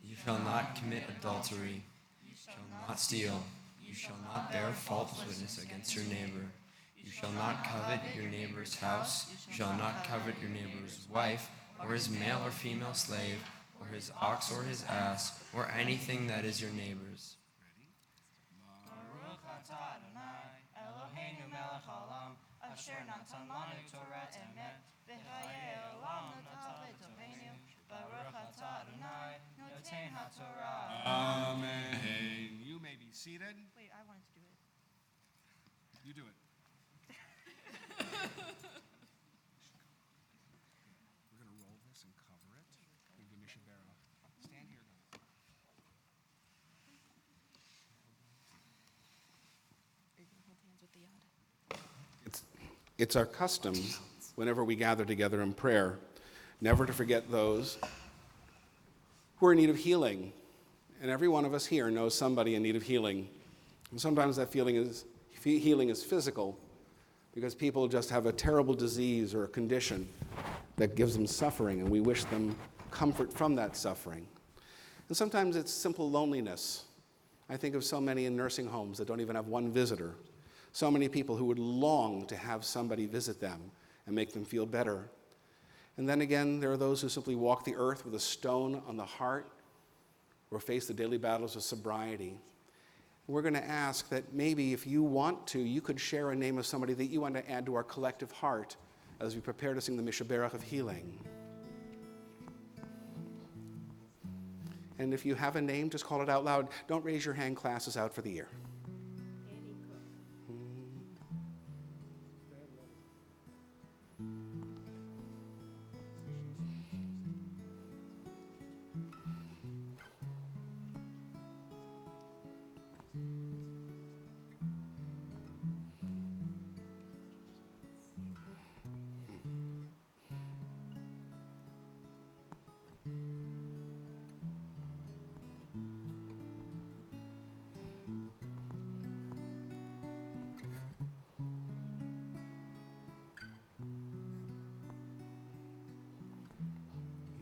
You shall not commit adultery. You shall not steal. You shall not bear false witness against your neighbor. You shall not covet your neighbor's house. You shall not covet your neighbor's wife, or his male or female slave, or his ox or his ass, or anything that is your neighbor's. Baruch atah Adonai, Eloheinu melech haolam, asher natan lanu Torah emet, v'hayei olam natan v'toveinu. Baruch atah Adonai, noten haTorah. Amen. You may be seated. Wait, I wanted to do it. You do it. We're going to roll this and cover it. Maybe Mishabera. Stand here, guys. It's our custom, whenever we gather together in prayer, never to forget those who are in need of healing. And every one of us here knows somebody in need of healing. And sometimes that healing is physical, because people just have a terrible disease or a condition that gives them suffering, and we wish them comfort from that suffering. And sometimes it's simple loneliness. I think of so many in nursing homes that don't even have one visitor. So many people who would long to have somebody visit them and make them feel better. And then again, there are those who simply walk the earth with a stone on the heart or face the daily battles of sobriety. We're going to ask that maybe if you want to, you could share a name of somebody that you want to add to our collective heart as we prepare to sing the Mishaberach of healing. And if you have a name, just call it out loud. Don't raise your hand. Class is out for the year.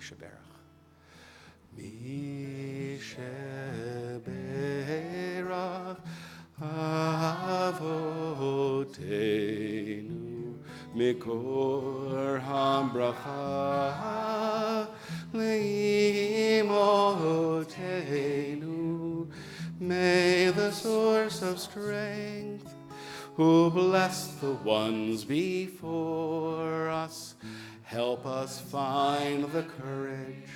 Mishaberach. Mishaberach Avotenu Mikor Hambracha Leimotenu. May the source of strength, who bless the ones before us, help us find the courage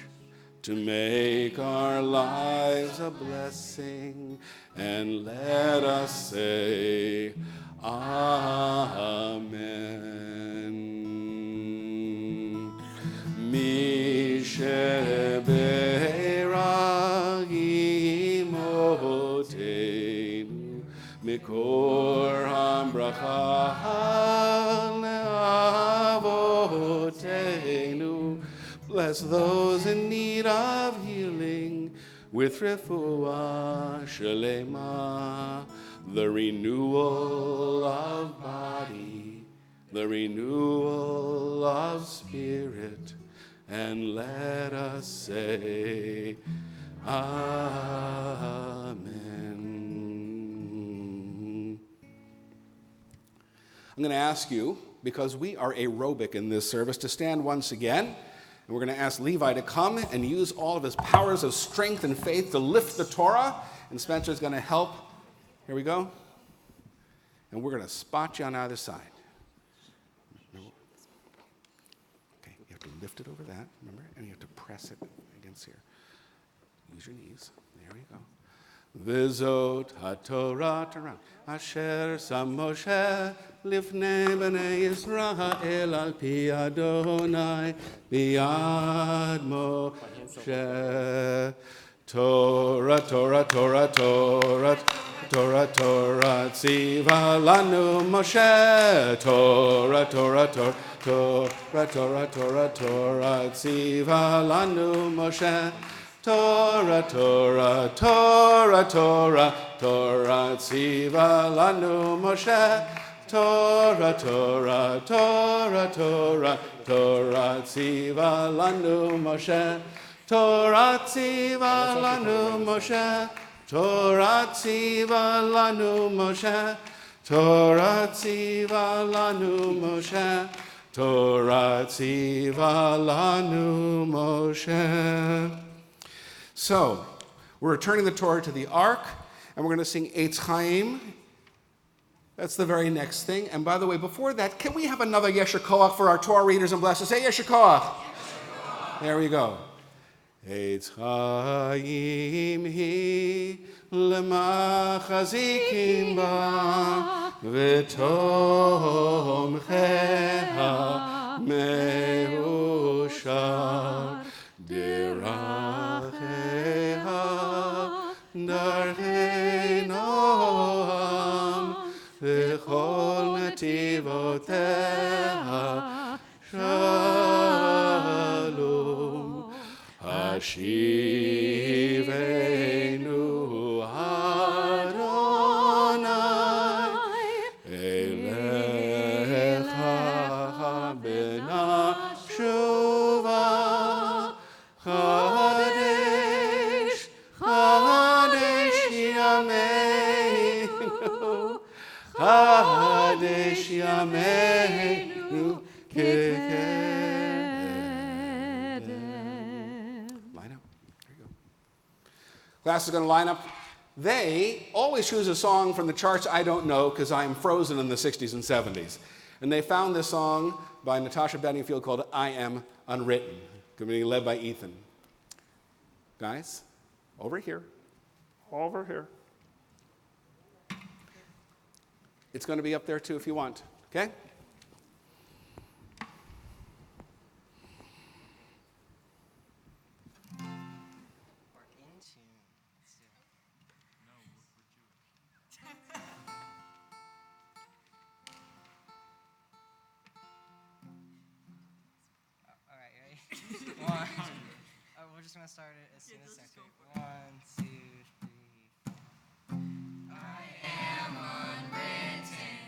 to make our lives a blessing, and let us say, Amen. Misheberach imotenu mikor hambracha leavotenu. Bless those in need of healing with refuah shelema, the renewal of body, the renewal of spirit, and let us say, Amen. I'm going to ask you, because we are aerobic in this service, to stand once again. And we're going to ask Levi to come and use all of his powers of strength and faith to lift the Torah. And Spencer's going to help. Here we go. And we're going to spot you on either side. Okay, you have to lift it over that, remember? And you have to press it against here. Use your knees. There we go. V'zot haTorah asher sam Moshe lifnei b'nei Yisrael al pi Adonai biyad Moshe. Torah, Torah, Torah, Torah, Torah, Torah, tziva lanu Moshe. Torah, Torah, Torah, Torah, Torah, Torah, Torah, tziva lanu Moshe. Torah, Torah, Torah, Torah, Torah, tziva lanu Moshe. Torah, Torah, Torah, Torah, Torah, tziva lanu Moshe. Torah, tziva lanu Moshe. Torah tziva lanu Moshe, Torah tziva lanu Moshe, Torah tziva lanu Moshe. So, we're returning the Torah to the Ark, and we're going to sing Eitz Chaim. That's the very next thing. And by the way, before that, can we have another Yesher Koach for our Torah readers and blessers? Say Yesher Koach. There we go. Eitz Chaim hi lemachazikim ba v'tomcheha meushar deracheha darchei noam v'chol netivoteha shalom. Hashivenu Adonai Elecha benashuva Chadesh Chadesh Yameinu Chadesh Yameinu Class is going to line up. They always choose a song from the charts I don't know because I am frozen in the 60s and 70s. And they found this song by Natasha Bedingfield called I Am Unwritten, going to be led by Ethan. Guys, over here. Over here. It's going to be up there too if you want, okay? We're just going to start it as soon as next week. 1, 2, 3. I am unwritten,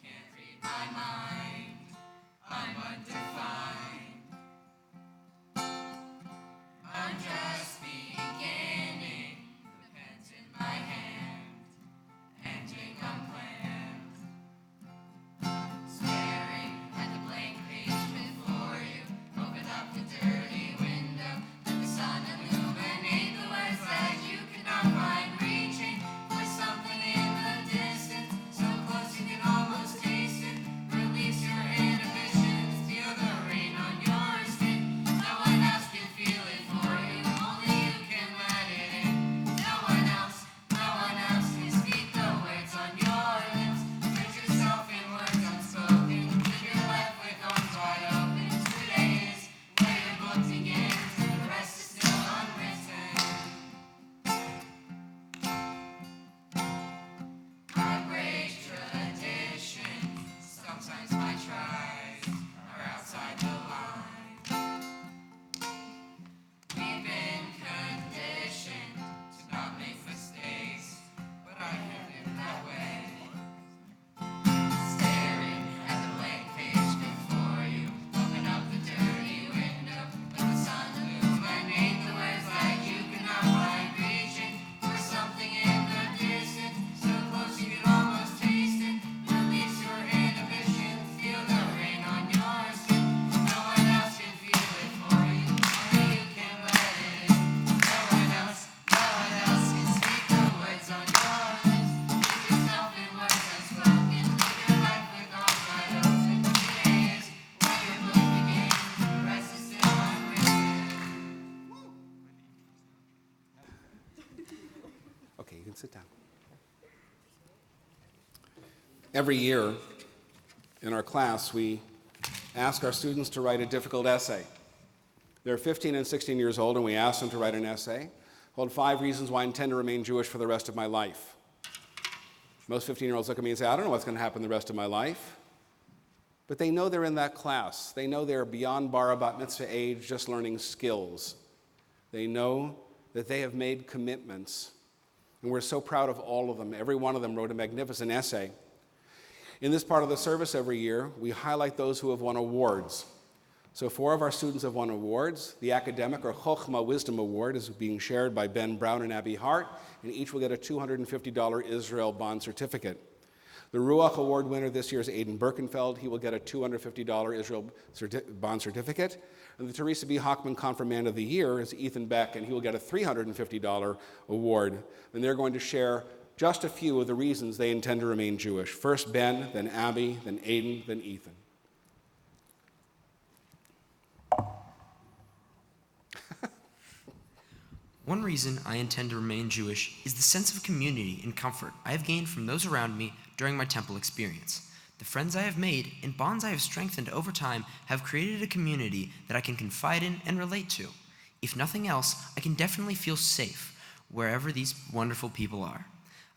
can't read my mind, I'm undefined. I'm just beginning, the pen's in my hand, ending unplanned. Staring at the blank page before you, open up the dirty window. Sun illuminate the words that you cannot find, reaching for something in the distance, so close you can almost taste it. Release your inhibitions, feel the rain on your skin. No one else can feel it for you, only you can let it in. No one else can speak the words on your lips. Put yourself in words unspoken, live your life with arms wide open. Today is where your book begins, and the rest is still unwritten. I break tradition. Sometimes my tries are outside the line. We've been conditioned to not make mistakes, but I can't live that way. Staring at the blank page before you, open up the dirty window, let the sun illuminate the words that you cannot find, reaching for something in the distance, so close you can almost taste it. Release your inhibitions, feel the rain on your skin. No one else can feel it for you, only you can let it in. No one else can speak the words on your lips. Put yourself in words unspoken, live your life with arms wide open. Today is where your book begins, the rest is still unwritten. Okay, you can sit down. Every year in our class, we ask our students to write a difficult essay. They're 15 and 16 years old, and we ask them to write an essay called 5 Reasons Why I Intend to Remain Jewish for the Rest of My Life. Most 15-year-olds look at me and say, I don't know what's going to happen the rest of my life. But they know they're in that class. They know they're beyond bar bat mitzvah age, just learning skills. They know that they have made commitments. And we're so proud of all of them. Every one of them wrote a magnificent essay. In this part of the service every year, we highlight those who have won awards. So 4 of our students have won awards. The academic or Chokhmah Wisdom Award is being shared by Ben Brown and Abby Hart, and each will get a $250 Israel bond certificate. The Ruach Award winner this year is Aidan Birkenfeld. He will get a $250 Israel bond certificate. And the Teresa B. Hochman Confirmand of the Year is Ethan Beck, and he will get a $350 award. And they're going to share just a few of the reasons they intend to remain Jewish. First Ben, then Abby, then Aidan, then Ethan. One reason I intend to remain Jewish is the sense of community and comfort I have gained from those around me during my temple experience. The friends I have made and bonds I have strengthened over time have created a community that I can confide in and relate to. If nothing else, I can definitely feel safe wherever these wonderful people are.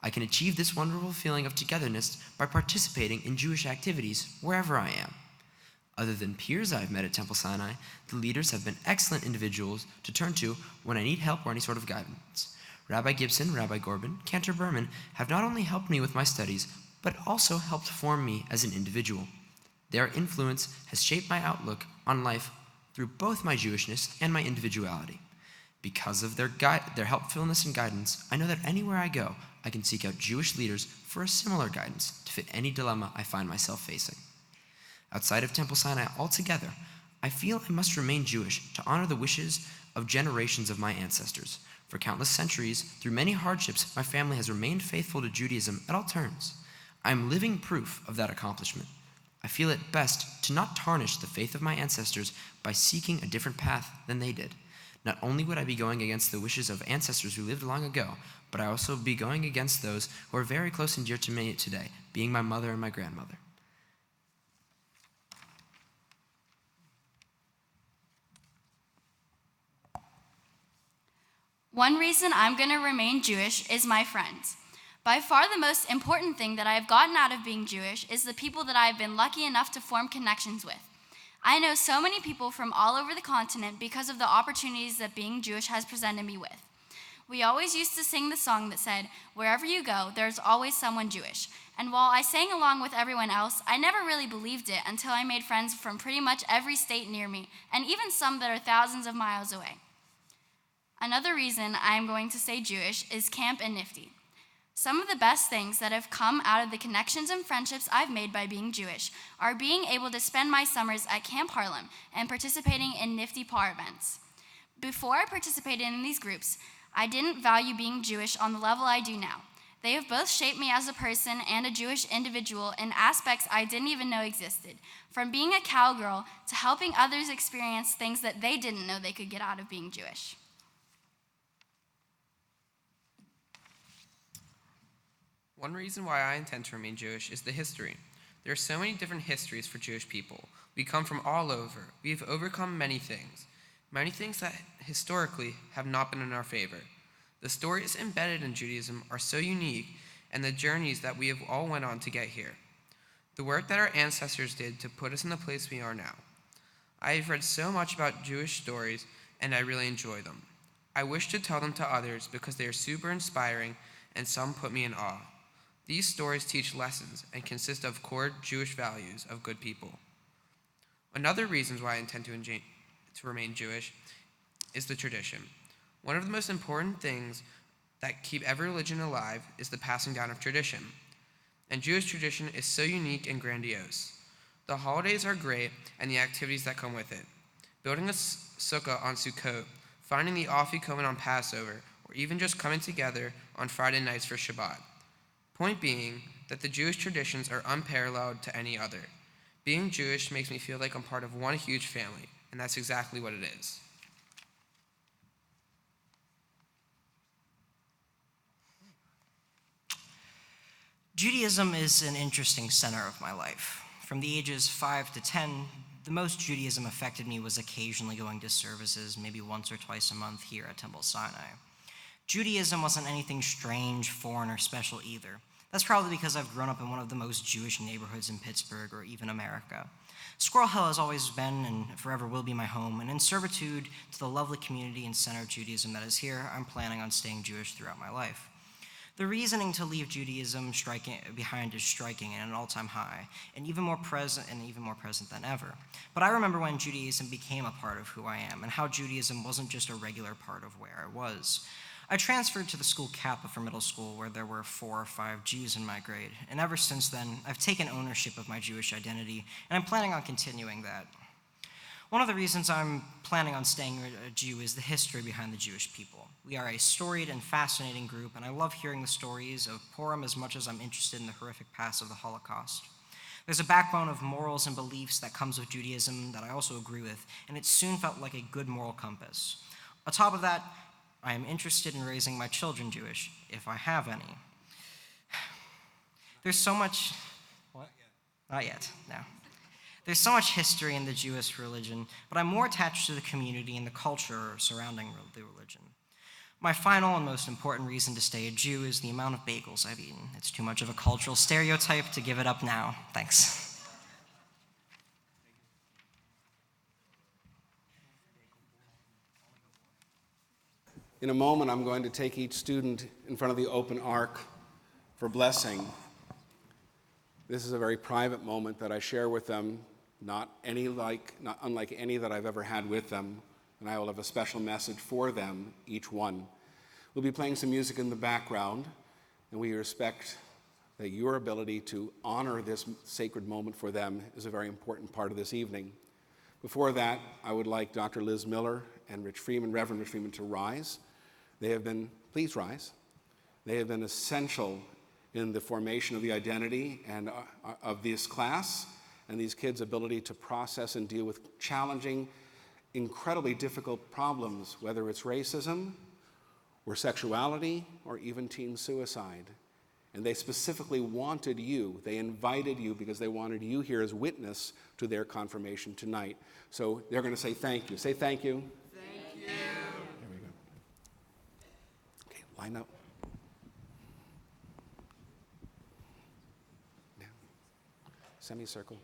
I can achieve this wonderful feeling of togetherness by participating in Jewish activities wherever I am. Other than peers I've met at Temple Sinai, the leaders have been excellent individuals to turn to when I need help or any sort of guidance. Rabbi Gibson, Rabbi Gorbin, Cantor Berman have not only helped me with my studies, but also helped form me as an individual. Their influence has shaped my outlook on life through both my Jewishness and my individuality. Because of their helpfulness and guidance, I know that anywhere I go, I can seek out Jewish leaders for a similar guidance to fit any dilemma I find myself facing. Outside of Temple Sinai altogether, I feel I must remain Jewish to honor the wishes of generations of my ancestors. For countless centuries, through many hardships, my family has remained faithful to Judaism at all turns. I am living proof of that accomplishment. I feel it best to not tarnish the faith of my ancestors by seeking a different path than they did. Not only would I be going against the wishes of ancestors who lived long ago, but I also be going against those who are very close and dear to me today, being my mother and my grandmother. One reason I'm going to remain Jewish is my friends. By far the most important thing that I have gotten out of being Jewish is the people that I have been lucky enough to form connections with. I know so many people from all over the continent because of the opportunities that being Jewish has presented me with. We always used to sing the song that said, "Wherever you go, there's always someone Jewish." And while I sang along with everyone else, I never really believed it until I made friends from pretty much every state near me, and even some that are thousands of miles away. Another reason I am going to stay Jewish is camp and Nifty. Some of the best things that have come out of the connections and friendships I've made by being Jewish are being able to spend my summers at Camp Harlem and participating in Nifty PAR events. Before I participated in these groups, I didn't value being Jewish on the level I do now. They have both shaped me as a person and a Jewish individual in aspects I didn't even know existed, from being a cowgirl to helping others experience things that they didn't know they could get out of being Jewish. One reason why I intend to remain Jewish is the history. There are so many different histories for Jewish people. We come from all over. We have overcome many things that historically have not been in our favor. The stories embedded in Judaism are so unique, and the journeys that we have all went on to get here. The work that our ancestors did to put us in the place we are now. I have read so much about Jewish stories, and I really enjoy them. I wish to tell them to others because they are super inspiring, and some put me in awe. These stories teach lessons and consist of core Jewish values of good people. Another reason why I intend to remain Jewish is the tradition. One of the most important things that keep every religion alive is the passing down of tradition. And Jewish tradition is so unique and grandiose. The holidays are great and the activities that come with it. Building a sukkah on Sukkot, finding the afikomen on Passover, or even just coming together on Friday nights for Shabbat. Point being that the Jewish traditions are unparalleled to any other. Being Jewish makes me feel like I'm part of one huge family, and that's exactly what it is. Judaism is an interesting center of my life. From the ages 5 to 10, the most Judaism affected me was occasionally going to services, maybe once or twice a month here at Temple Sinai. Judaism wasn't anything strange, foreign, or special either. That's probably because I've grown up in one of the most Jewish neighborhoods in Pittsburgh or even America. Squirrel Hill has always been and forever will be my home, and in servitude to the lovely community and center of Judaism that is here, I'm planning on staying Jewish throughout my life. The reasoning to leave Judaism behind is striking and an all-time high, and even more present than ever. But I remember when Judaism became a part of who I am, and how Judaism wasn't just a regular part of where I was. I transferred to the school Kappa for middle school, where there were 4 or 5 Jews in my grade, and ever since then, I've taken ownership of my Jewish identity, and I'm planning on continuing that. One of the reasons I'm planning on staying a Jew is the history behind the Jewish people. We are a storied and fascinating group, and I love hearing the stories of Purim as much as I'm interested in the horrific past of the Holocaust. There's a backbone of morals and beliefs that comes with Judaism that I also agree with, and it soon felt like a good moral compass. On top of that, I am interested in raising my children Jewish, if I have any. There's so much... What? Not yet, no. There's so much history in the Jewish religion, but I'm more attached to the community and the culture surrounding the religion. My final and most important reason to stay a Jew is the amount of bagels I've eaten. It's too much of a cultural stereotype to give it up now. Thanks. In a moment, I'm going to take each student in front of the open ark for blessing. This is a very private moment that I share with them, not unlike any that I've ever had with them, and I will have a special message for them, each one. We'll be playing some music in the background, and we respect that your ability to honor this sacred moment for them is a very important part of this evening. Before that, I would like Dr. Liz Miller and Reverend Rich Freeman to rise. Please rise. They have been essential in the formation of the identity and of this class and these kids' ability to process and deal with challenging, incredibly difficult problems, whether it's racism or sexuality or even teen suicide. And they specifically wanted you. They invited you because they wanted you here as witness to their confirmation tonight. So they're going to say thank you. Say thank you. Thank you. There we go. Okay, line up. Now, semicircle.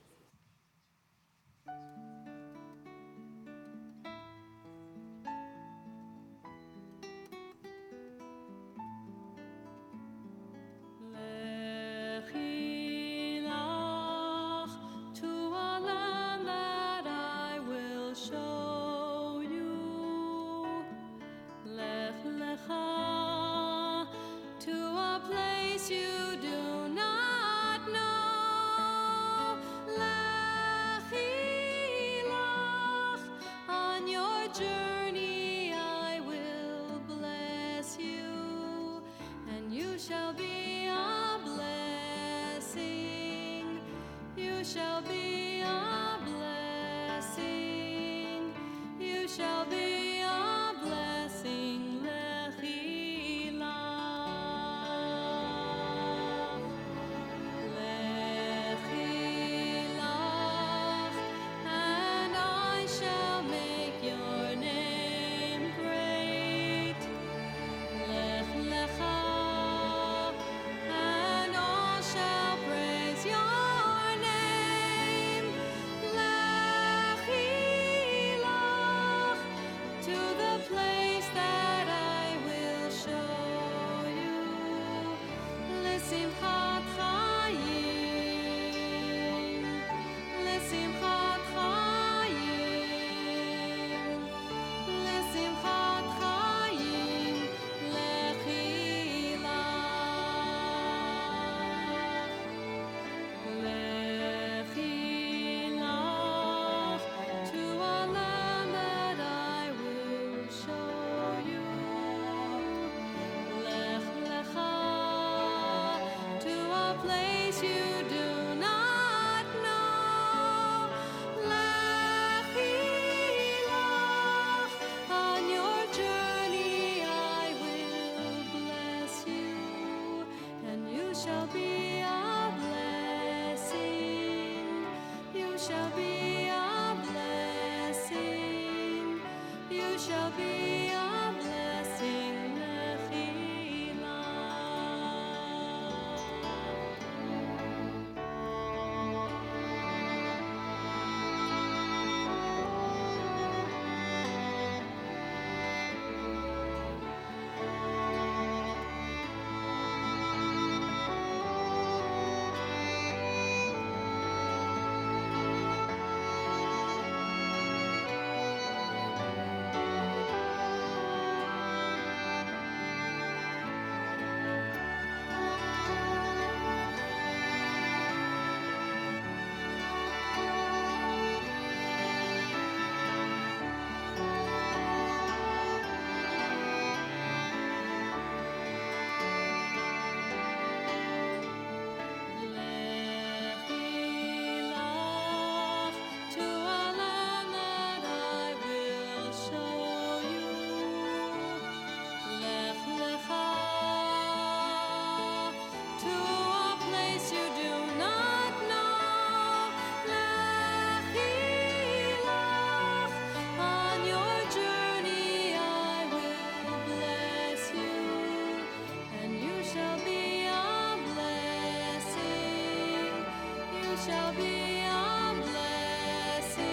shall be a blessing.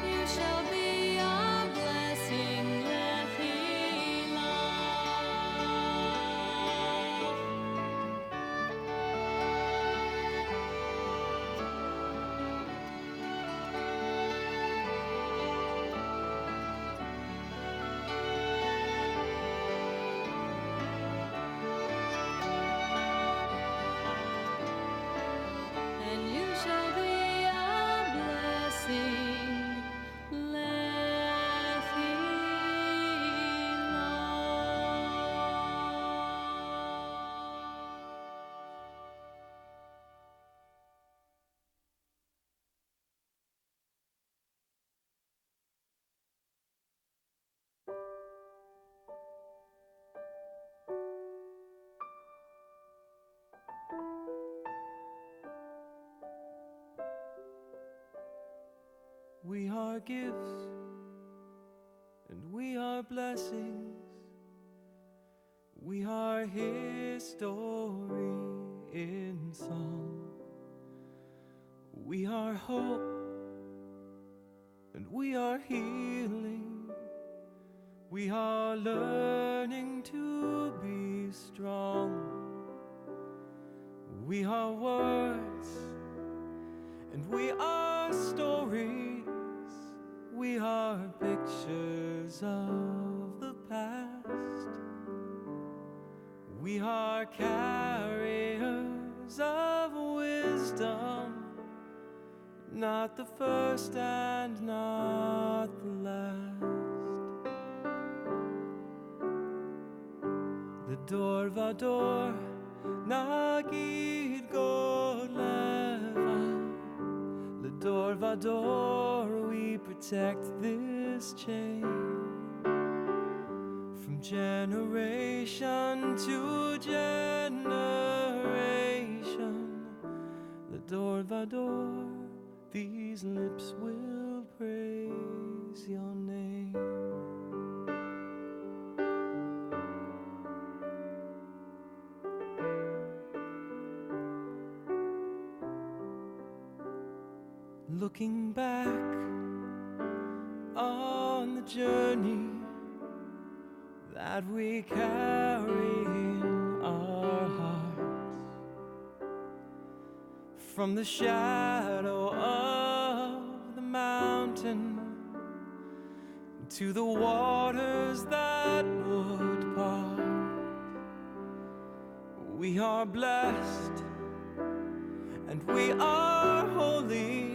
You shall be a blessing. Lechi love. And you shall be a blessing. Lechi love. We are gifts and we are blessings. We are His story in song. We are hope and we are healing. We are learning to be strong. We are words and we are stories. We are pictures of the past. We are carriers of wisdom, not the first and not the last. The door vador nagid goleva. The door vador, we protect this chain. From generation to generation, the door vador, these lips will praise your name. Looking back on the journey that we carry in our hearts, from the shadow of the mountain to the waters that would part. We are blessed and we are holy.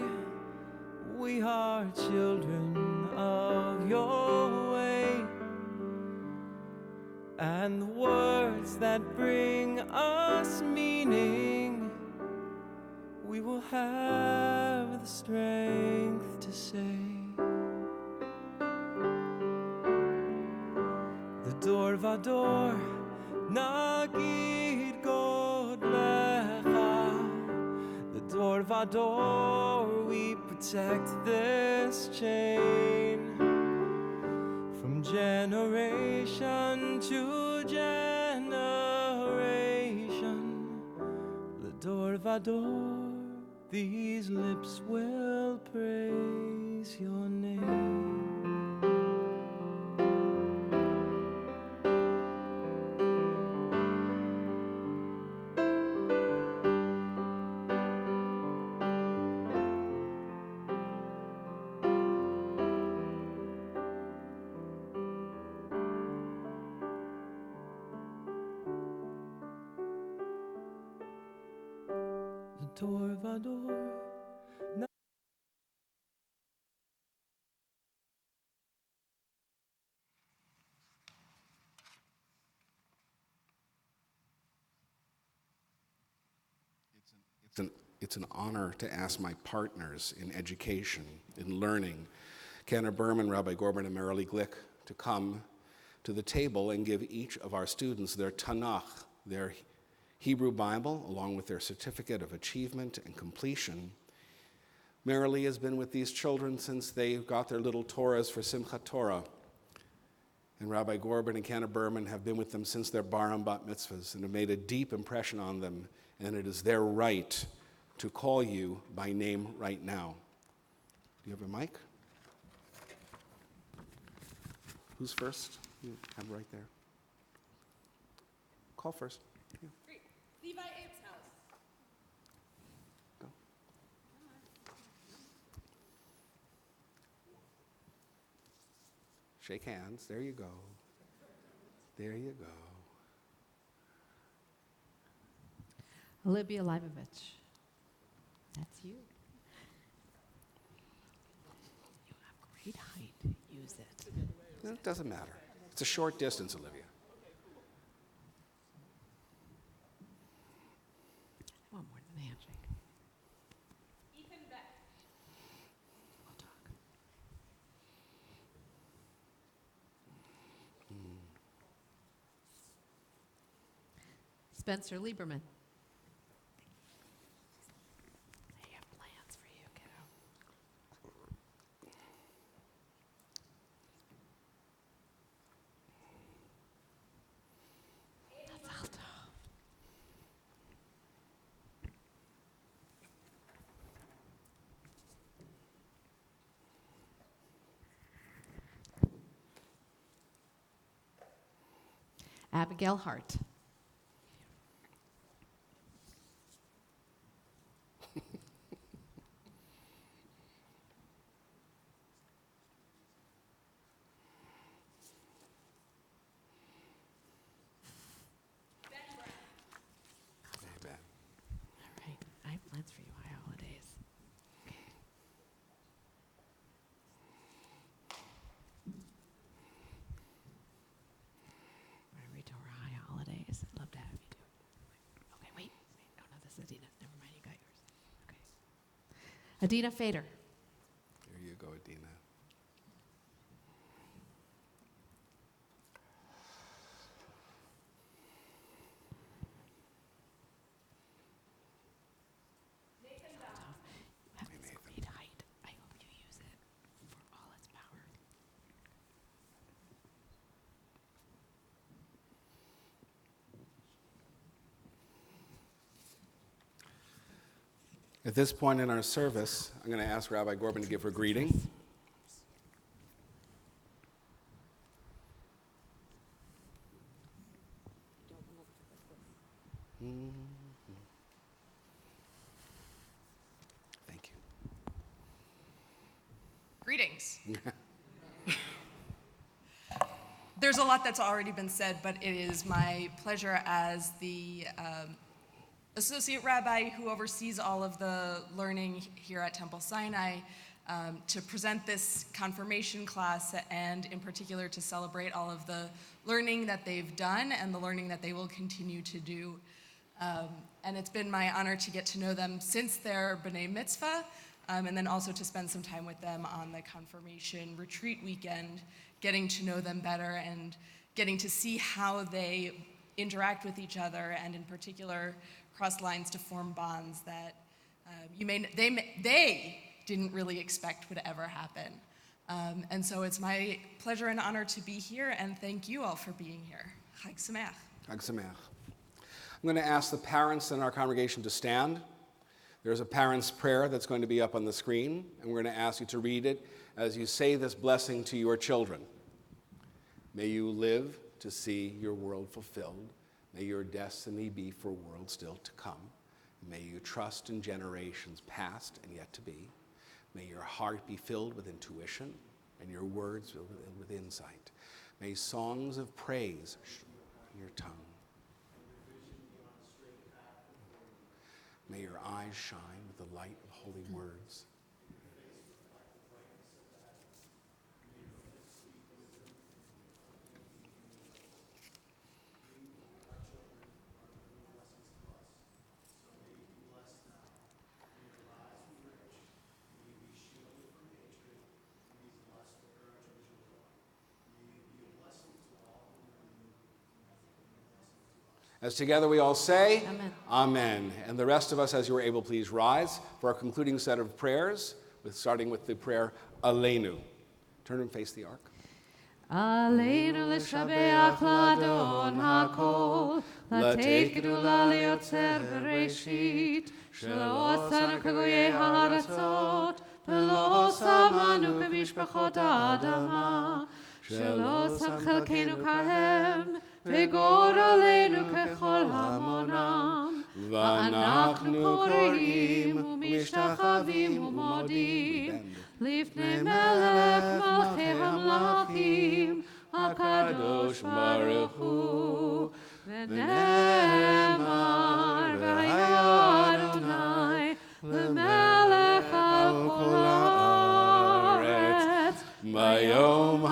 We are children of your way, and the words that bring us meaning, we will have the strength to say. The door vador nagid god lecha. The door vador, we protect this chain. From generation to generation, the door vador, these lips will praise your name. The door vador. It's an honor to ask my partners in education, in learning, Kenna Berman, Rabbi Gorban, and Marilee Glick, to come to the table and give each of our students their Tanakh, their Hebrew Bible, along with their certificate of achievement and completion. Marilee has been with these children since they got their little Torahs for Simchat Torah. And Rabbi Gorban and Kenna Berman have been with them since their bar and bat mitzvahs and have made a deep impression on them, and it is their right to call you by name right now. Do you have a mic? Who's first? You have it right there. Call first. Yeah. Great. Levi Abe's house. Go. Shake hands. There you go. There you go. Olivia Leibovich. That's you. You have great height. Use it. No, it doesn't matter. It's a short distance, Olivia. I want more than a handshake. Ethan Beck. We'll talk. Spencer Lieberman. I have plans for you, kiddo. That's Alto. Abigail Hart. Hey, Ben. All right, I have plans for you. High holidays. Okay. We're gonna read to our high holidays. I'd love to have you do it. Okay, wait. Oh no, this is Adina. Never mind, you got yours. Okay. Adina Fader. There you go, Adina. You have this great height. I hope you use it for all its power. At this point in our service, I'm going to ask Rabbi Gorban to give her greeting. Thank Greetings. There's a lot that's already been said, but it is my pleasure as the associate rabbi who oversees all of the learning here at Temple Sinai to present this confirmation class and in particular to celebrate all of the learning that they've done and the learning that they will continue to do. And it's been my honor to get to know them since their B'nai Mitzvah, and then also to spend some time with them on the confirmation retreat weekend, getting to know them better and getting to see how they interact with each other and in particular cross lines to form bonds that they didn't really expect would ever happen. And so it's my pleasure and honor to be here, and thank you all for being here. Chag Sameach. Chag Sameach. I'm going to ask the parents in our congregation to stand. There's a parent's prayer that's going to be up on the screen, and we're going to ask you to read it as you say this blessing to your children. May you live to see your world fulfilled. May your destiny be for worlds still to come. May you trust in generations past and yet to be. May your heart be filled with intuition and your words filled with insight. May songs of praise on your tongue. May your eyes shine with the light of holy words. As together we all say, Amen. Amen. And the rest of us, as you are able, please rise for our concluding set of prayers, starting with the prayer Aleinu. Turn and face the ark. עלינו לשבח לאדון הכל, לתת גדולה ליוצר בראשית, שלא עשנו כגויי הארצות, ולא שמנו כמשפחות האדמה, שלא שם חלקנו כהם, וגורלנו ככל המונם. ואנחנו קוראים ומשתחווים ומודים לפני מלך מלכי המלכים, הקדוש ברוך הוא. ונאמר והיה אדוני למלך על כל הארץ. ביום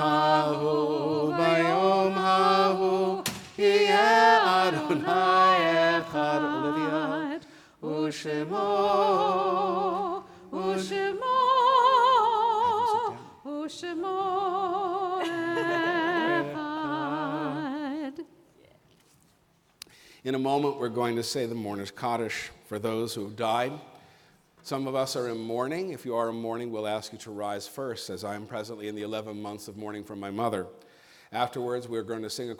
ההוא יהיה אדוני אחד ולוויית, ושמו אחד. In a moment, we're going to say the mourner's Kaddish for those who have died. Some of us are in mourning. If you are in mourning, we'll ask you to rise first, as I am presently in the 11 months of mourning for my mother. Afterwards, we're going to sing a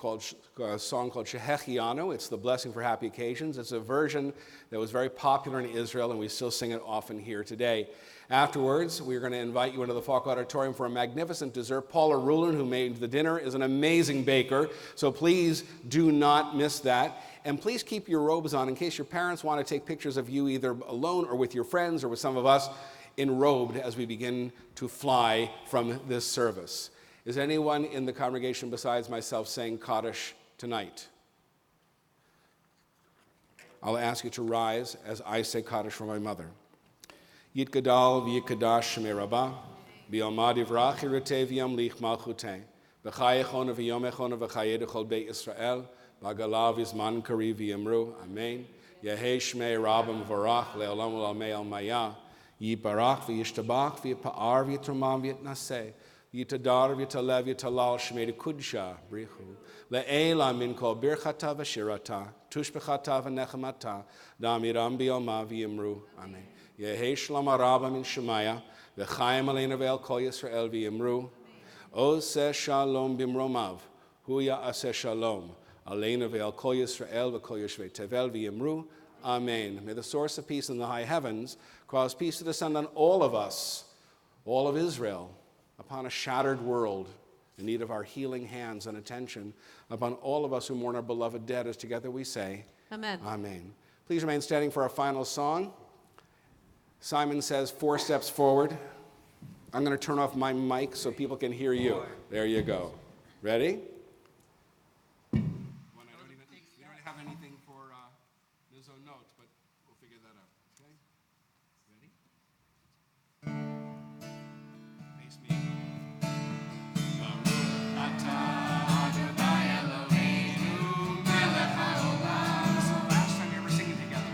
song called Shehechianu. It's the blessing for happy occasions. It's a version that was very popular in Israel, and we still sing it often here today. Afterwards, we're going to invite you into the Falk Auditorium for a magnificent dessert. Paula Rulin, who made the dinner, is an amazing baker, so please do not miss that. And please keep your robes on in case your parents want to take pictures of you either alone or with your friends or with some of us enrobed as we begin to fly from this service. Is anyone in the congregation besides myself saying Kaddish tonight? I'll ask you to rise as I say Kaddish for my mother. Yitgadal v'yikadash shemei rabbah, b'yomad yivrach yirateh v'yamlich malchuteh, b'chayechona v'yomechona v'chayedechol beit Yisrael, b'agalav yizman kari v'yamru, amen. Yehei shmei rabbah v'varach le'olam u'lamei al-maya, yibarach v'yishtabach v'yipa'ar v'yitromam v'yitnaseh, Yitadar v'yitalev v'yitalal shmei kudsha brichu le'ela min kol birchata v'shirata tushbechata v'nechamata da'amiram b'yoma v'yimru amen. Yehei shlom araba min shemaya v'chaim aleinu ve'el kol Yisrael v'yimru oseh shalom b'mromav hu ya'aseh shalom aleinu ve'el kol Yisrael v'kol yoshvei tevel v'yimru amen. May the source of peace in the high heavens cause peace to descend on all of us, all of Israel, upon a shattered world in need of our healing hands and attention, upon all of us who mourn our beloved dead, as together we say, Amen. Amen. Please remain standing for our final song. Simon says 4 steps forward. I'm going to turn off my mic so people can hear you. There you go. Ready? We don't have anything for Mizo notes, but we'll figure that out. Okay? Ready? Face me. Last time you ever sing it together.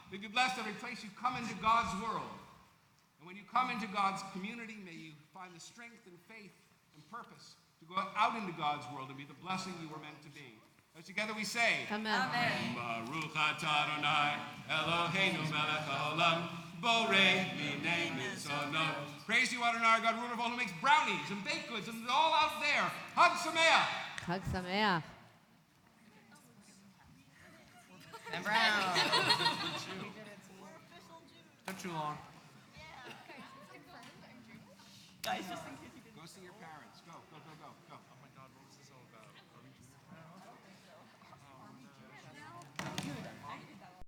May you be blessed every place you come into God's world. And when you come into God's community, may you find the strength and faith and purpose to go out into God's world and be the blessing you were meant to be. As together we say, Amen. Baruch atah Adonai Eloheinu melech haolam Borei minenu sono. Praise you, Adonai, our God, ruler of all, who makes brownies and baked goods and all out there. Hag Sameach. Chag Sameach. And Brown.